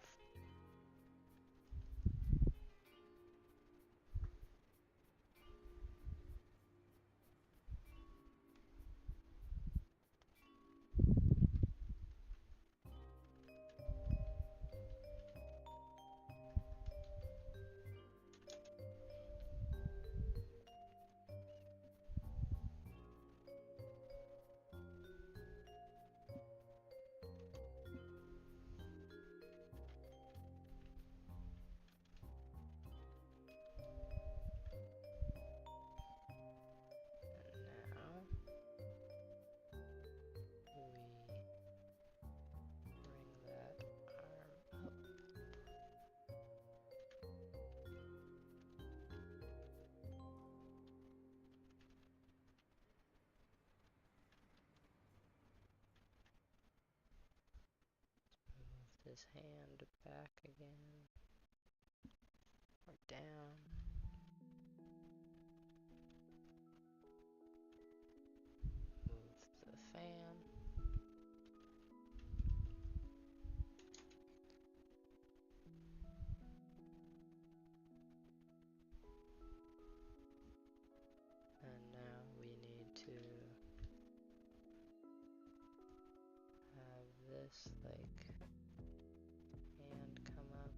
His hand back again, or down. Move the fan. And now we need to have this like hand come up.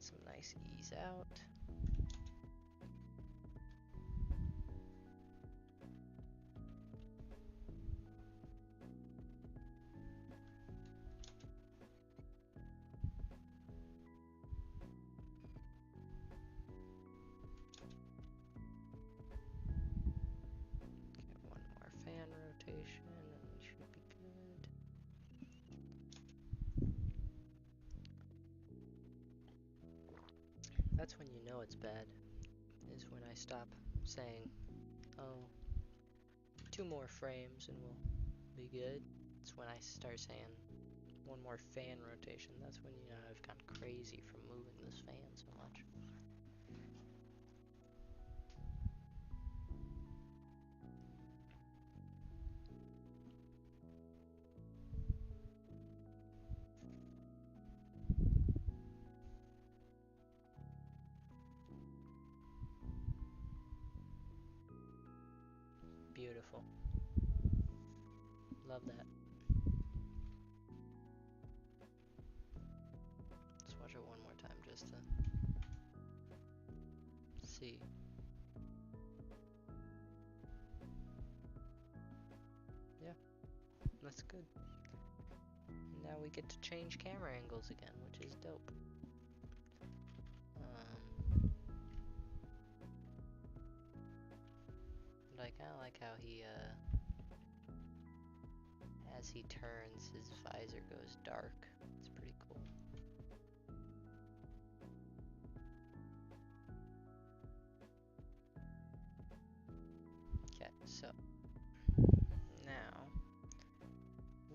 some nice ease out. Get one more fan rotation and we should be good. That's when you know it's bad, is when I stop saying, oh, 2 more frames and we'll be good. It's when I start saying 1 more fan rotation. That's when you know I've gone crazy from moving this fan so much. Beautiful. Love that. Let's watch it one more time just to see. Yeah, that's good. And now we get to change camera angles again, which is dope. And I kind of like how he, as he turns, his visor goes dark. It's pretty cool. Okay, so now,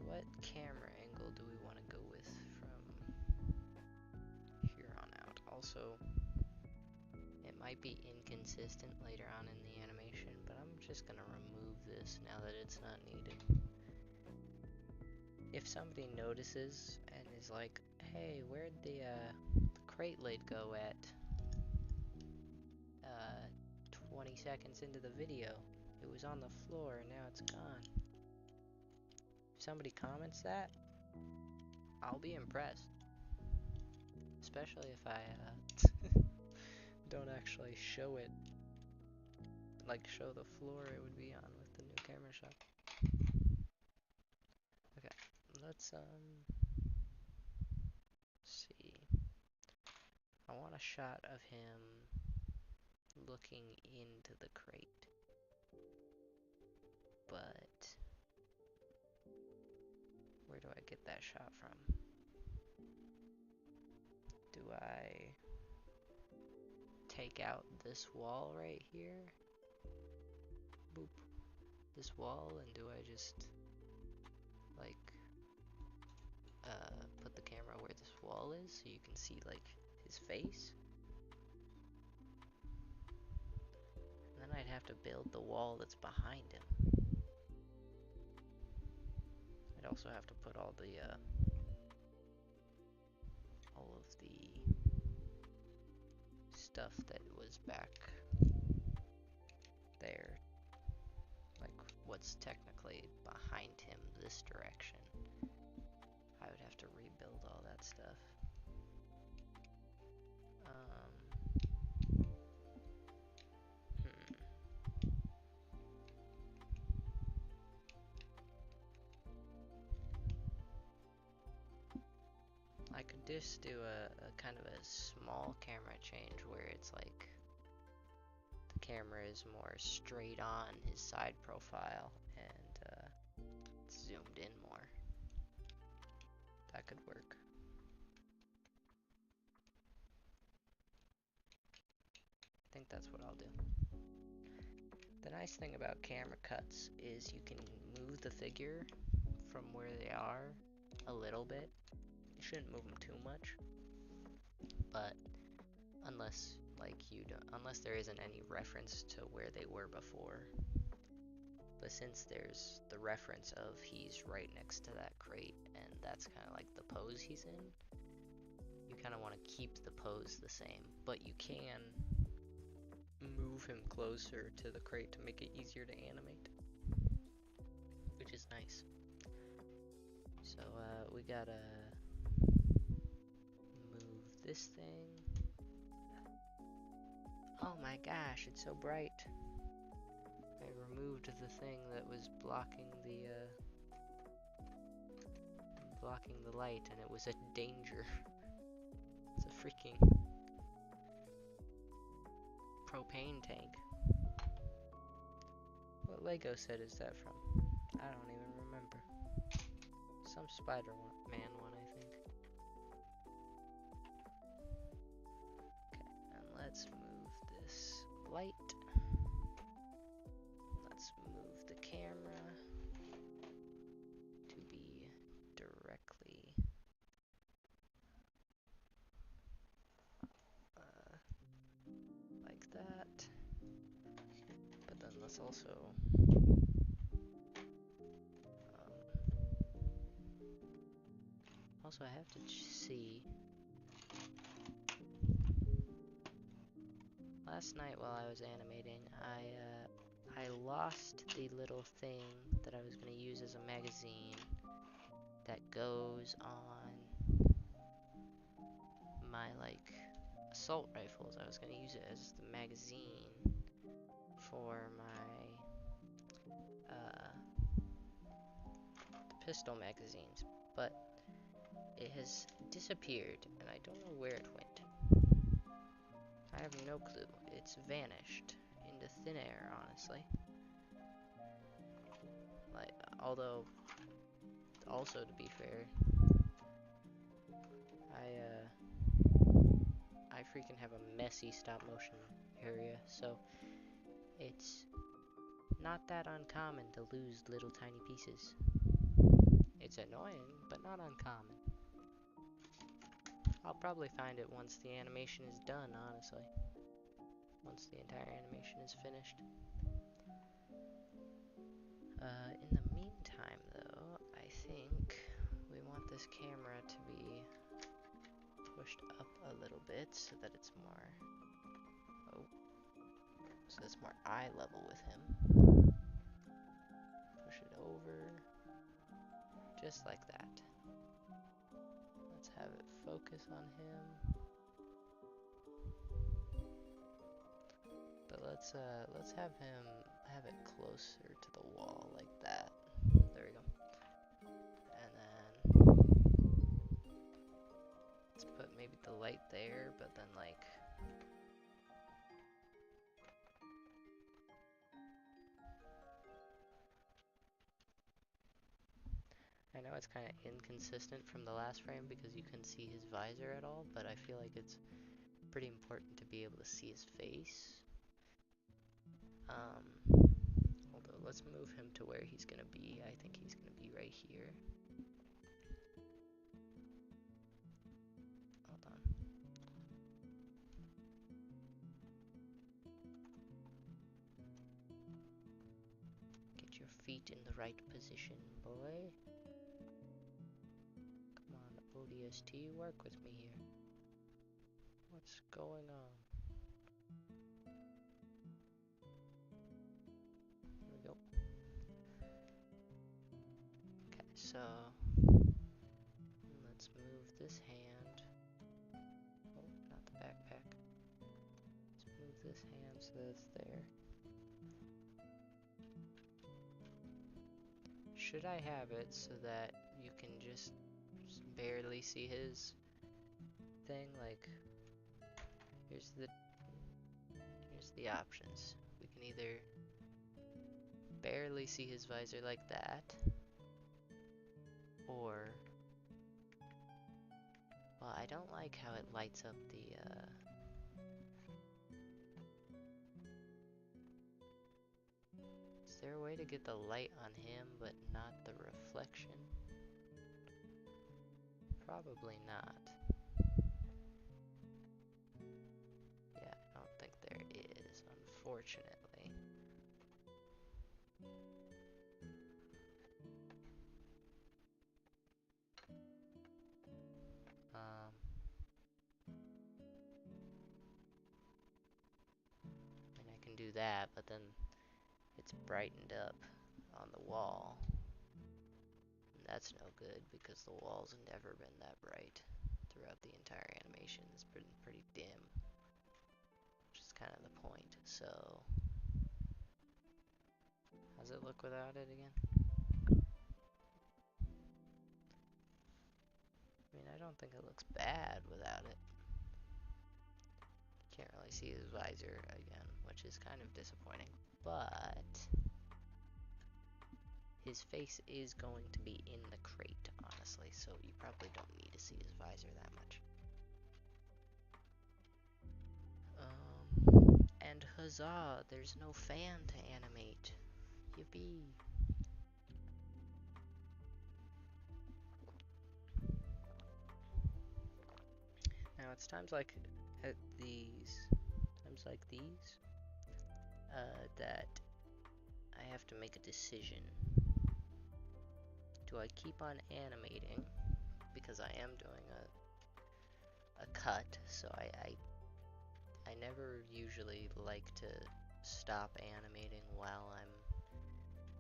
what camera angle do we want to go with from here on out? Also, it might be inconsistent later on in the animation, but I'm just gonna remove this now that it's not needed. If somebody notices and is like, hey, where'd the crate lid go at 20 seconds into the video? It was on the floor and now it's gone. If somebody comments that, I'll be impressed. Especially if I don't actually show it, like show the floor it would be on with the new camera shot. Okay, let's see. I want a shot of him looking into the crate, but where do I get that shot from? Do I take out this wall right here? Boop. This wall, and do I just like put the camera where this wall is so you can see like his face? And then I'd have to build the wall that's behind him. I'd also have to put all of the stuff that was back there, like what's technically behind him this direction. I would have to rebuild all that stuff. I could just do a kind of a small camera change where it's like the camera is more straight on his side profile and it's zoomed in more. That could work. I think that's what I'll do. The nice thing about camera cuts is you can move the figure from where they are a little bit. You shouldn't move them too much, but unless unless there isn't any reference to where they were before. But since there's the reference of he's right next to that crate and that's kind of like the pose he's in, you kind of want to keep the pose the same, but you can move him closer to the crate to make it easier to animate, which is nice. So we gotta move this thing Oh my gosh, it's so bright. I removed the thing that was blocking the light, and it was a danger. It's a freaking propane tank. What Lego set is that from? I don't even remember. Some Spider-Man one, I think. Okay, and let's move this light. Let's move the camera to be directly like that. But then let's also I have to see. Last night while I was animating, I lost the little thing that I was going to use as a magazine that goes on my, like, assault rifles. I was going to use it as the magazine for my pistol magazines, but it has disappeared, and I don't know where it went. I have no clue. It's vanished into thin air, honestly. Like, although, also to be fair, I freaking have a messy stop motion area, so it's not that uncommon to lose little tiny pieces. It's annoying, but not uncommon. I'll probably find it once the animation is done, honestly. Once the entire animation is finished. In the meantime, though, I think we want this camera to be pushed up a little bit so that it's more, so it's more eye level with him. Push it over, just like that. Let's have it focus on him. But let's have it closer to the wall like that. There we go. And then let's put maybe the light there, but then like I know it's kind of inconsistent from the last frame because you couldn't see his visor at all, but I feel like it's pretty important to be able to see his face. Although let's move him to where he's gonna be. I think he's gonna be right here. Hold on. Get your feet in the right position, boy. Come on, ODST, work with me here. What's going on? Here we go. Okay, so let's move this hand. Oh, not the backpack. Let's move this hand so that it's there. Should I have it so that you can just barely see his thing? Like, here's the options. We can either barely see his visor like that, or, well, I don't like how it lights up the, is there a way to get the light on him but not the reflection? Probably not. Yeah, I don't think there is, unfortunately. I mean, I can do that, but then it's brightened up on the wall. And that's no good because the walls have never been that bright throughout the entire animation. It's been pretty dim, which is kind of the point. So, how's it look without it again? I mean, I don't think it looks bad without it. Can't really see his visor again, which is kind of disappointing. But his face is going to be in the crate, honestly, so you probably don't need to see his visor that much. And huzzah, there's no fan to animate. Yippee. Now it's times like these, that I have to make a decision. Do I keep on animating, because I am doing a cut, so I never usually like to stop animating while I'm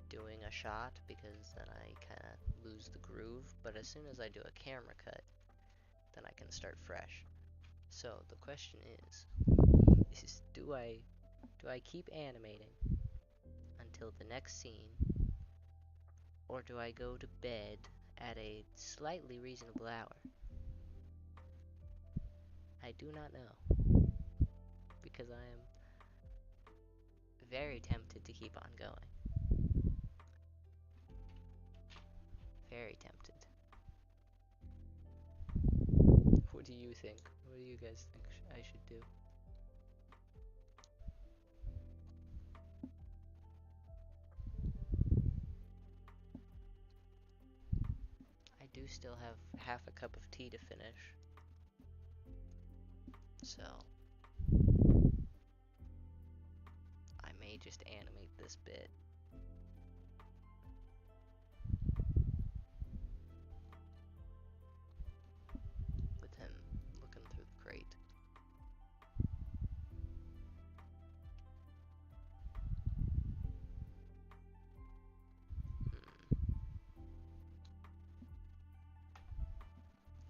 doing a shot, because then I kind of lose the groove, but as soon as I do a camera cut, then I can start fresh. So the question is do I keep animating until the next scene, or do I go to bed at a slightly reasonable hour? I do not know, because I am very tempted to keep on going. Very tempted. What do you think? What do you guys think I should do? I do still have half a cup of tea to finish, so I may just animate this bit. With him looking through the crate.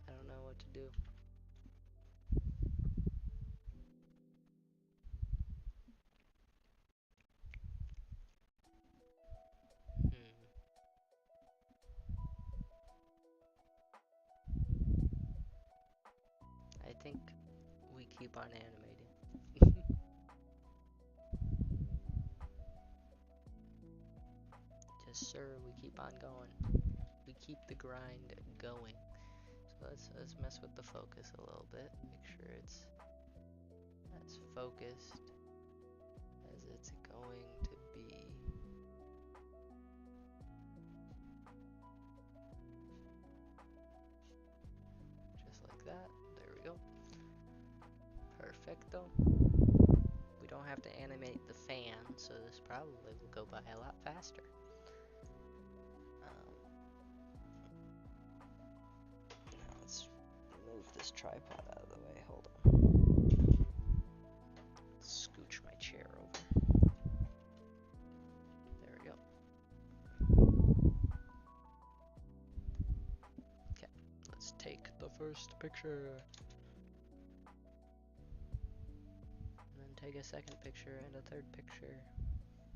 I don't know what to do. I think we keep on animating. Yes, sir, we keep on going. We keep the grind going. So let's mess with the focus a little bit. Make sure it's as focused as it's going to be. Just like that. There we go. Perfecto. We don't have to animate the fan, so this probably will go by a lot faster. Now let's move this tripod out of the way. Hold on. Scooch my chair over. There we go. Okay, let's take the first picture. And then take a second picture and a third picture.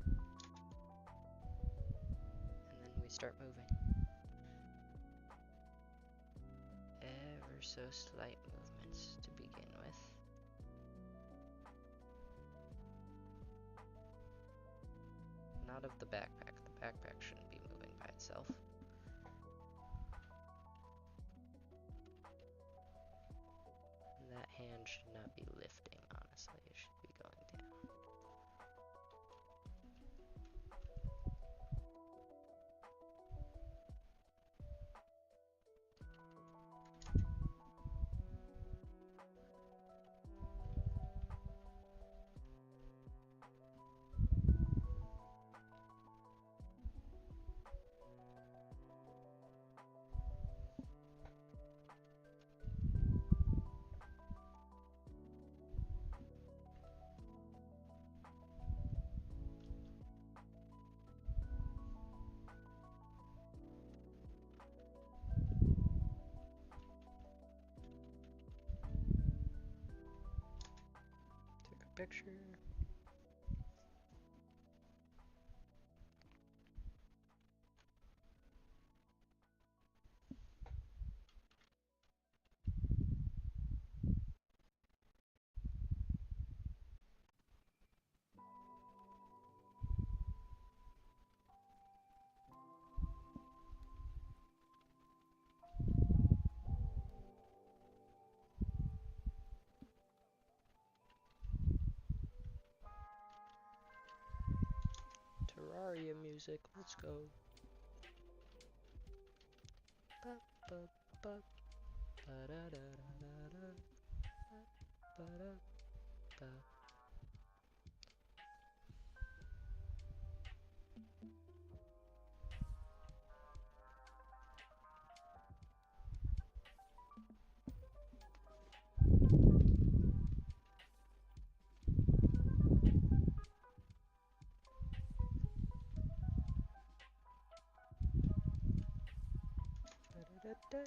And then we start moving. Ever so slight movements to begin with. Not of the backpack. The backpack shouldn't be moving by itself. And that hand should not be lifting, honestly. It should be going down. picture. Terraria music, let's go. Ba, ba, ba, ba, da, da, da, da, ba, da, ba. Da, da, da.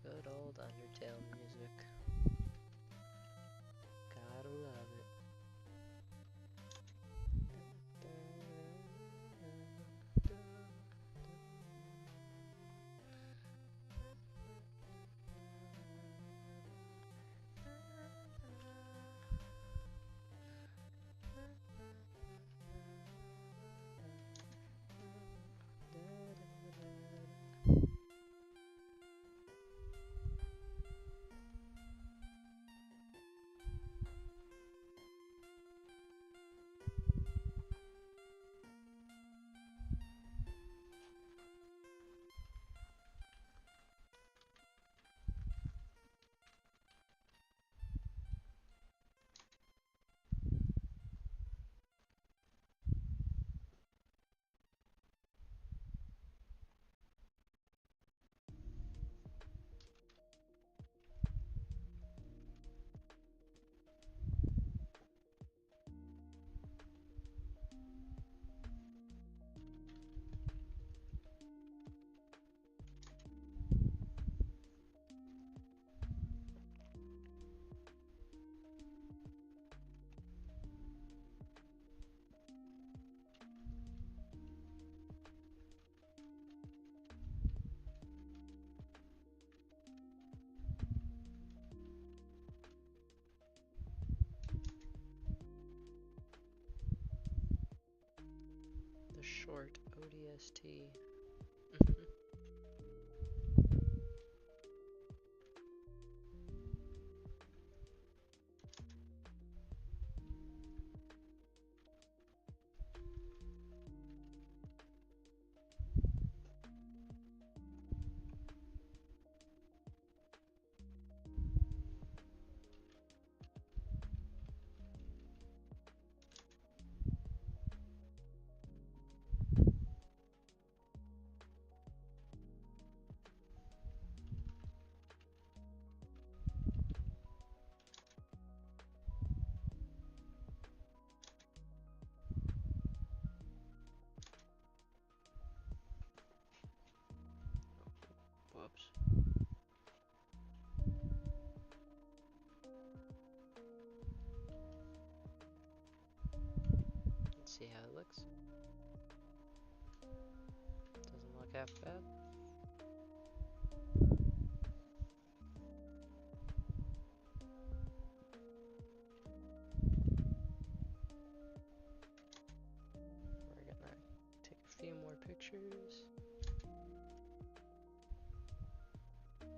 Good old Undertale music. Gotta love it. The short ODST. see how it looks. Doesn't look half bad. We're gonna take a few more pictures. And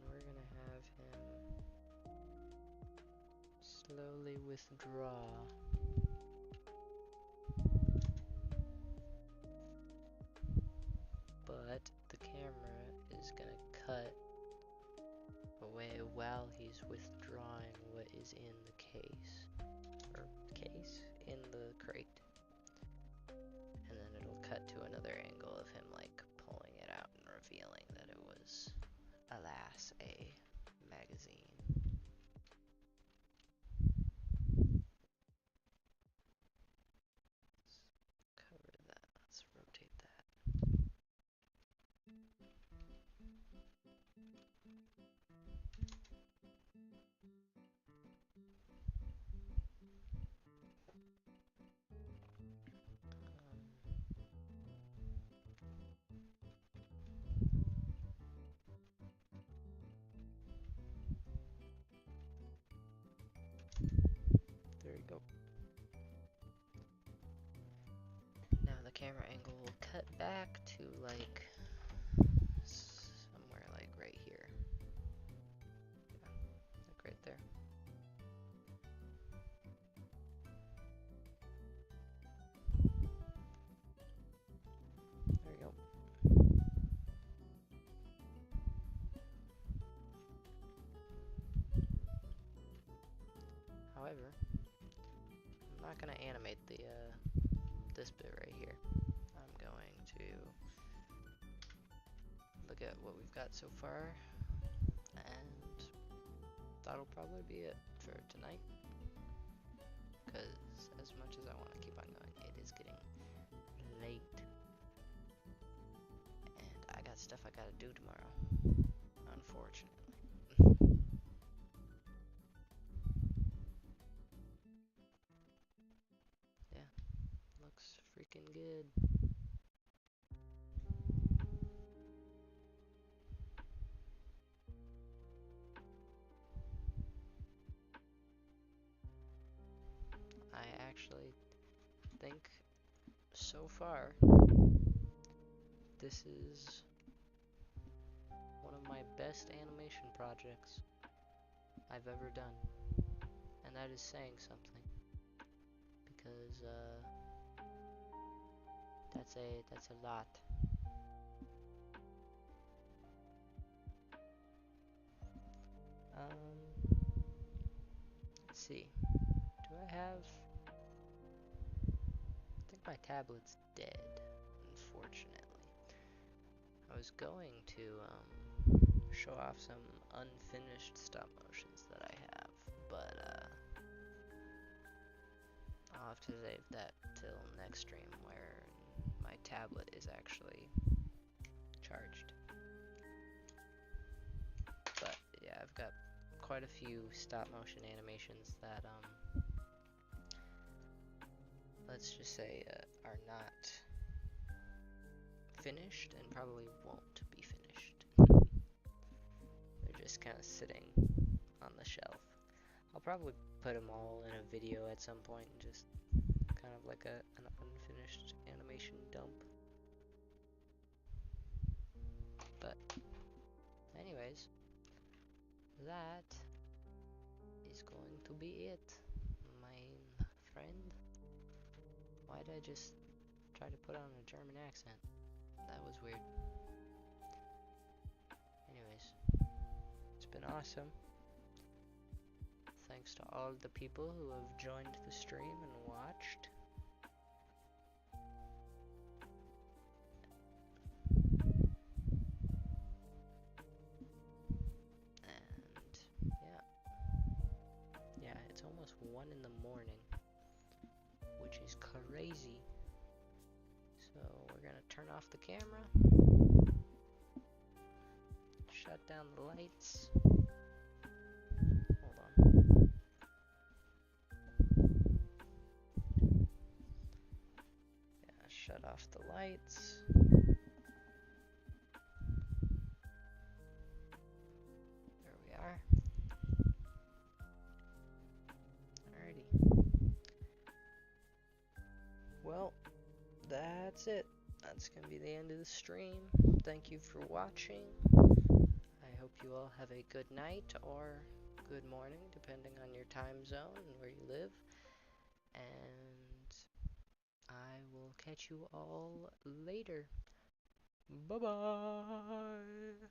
we're gonna have him slowly withdraw. But the camera is gonna cut away while he's withdrawing what is in the case. Or case? In the crate. And then it'll cut to another angle of him like pulling it out and revealing that it was, alas, a magazine. Let's cover that. Let's rotate that. There you go. Now the camera angle will cut back to like somewhere like right here. Yeah, like right there. There you go. However, I'm not going to animate this bit right here. I'm going to look at what we've got so far, and that'll probably be it for tonight. Because as much as I want to keep on going, it is getting late. And I got stuff I gotta do tomorrow, unfortunately. Yeah, looks freaking good. I actually think so far this is one of my best animation projects I've ever done, and that is saying something, because that's a lot. Let's see. Do I have? I think my tablet's dead, unfortunately. I was going to show off some unfinished stop motions that I have, but I'll have to save that till next stream where my tablet is actually charged. But yeah, I've got quite a few stop motion animations that let's just say are not finished and probably won't be finished. They're just kind of sitting on the shelf. I'll probably put them all in a video at some point, just kind of like an unfinished animation dump. But anyways, that is going to be it, my friend. Why did I just try to put on a German accent? That was weird. Anyways, it's been awesome. Thanks to all the people who have joined the stream and watched. And yeah, it's almost 1 in the morning, which is crazy. So we're gonna turn off the camera, shut down the lights. Hold on. off the lights. There we are. Alrighty. Well, that's it. That's going to be the end of the stream. Thank you for watching. I hope you all have a good night or good morning, depending on your time zone and where you live. And I will catch you all later. Bye-bye.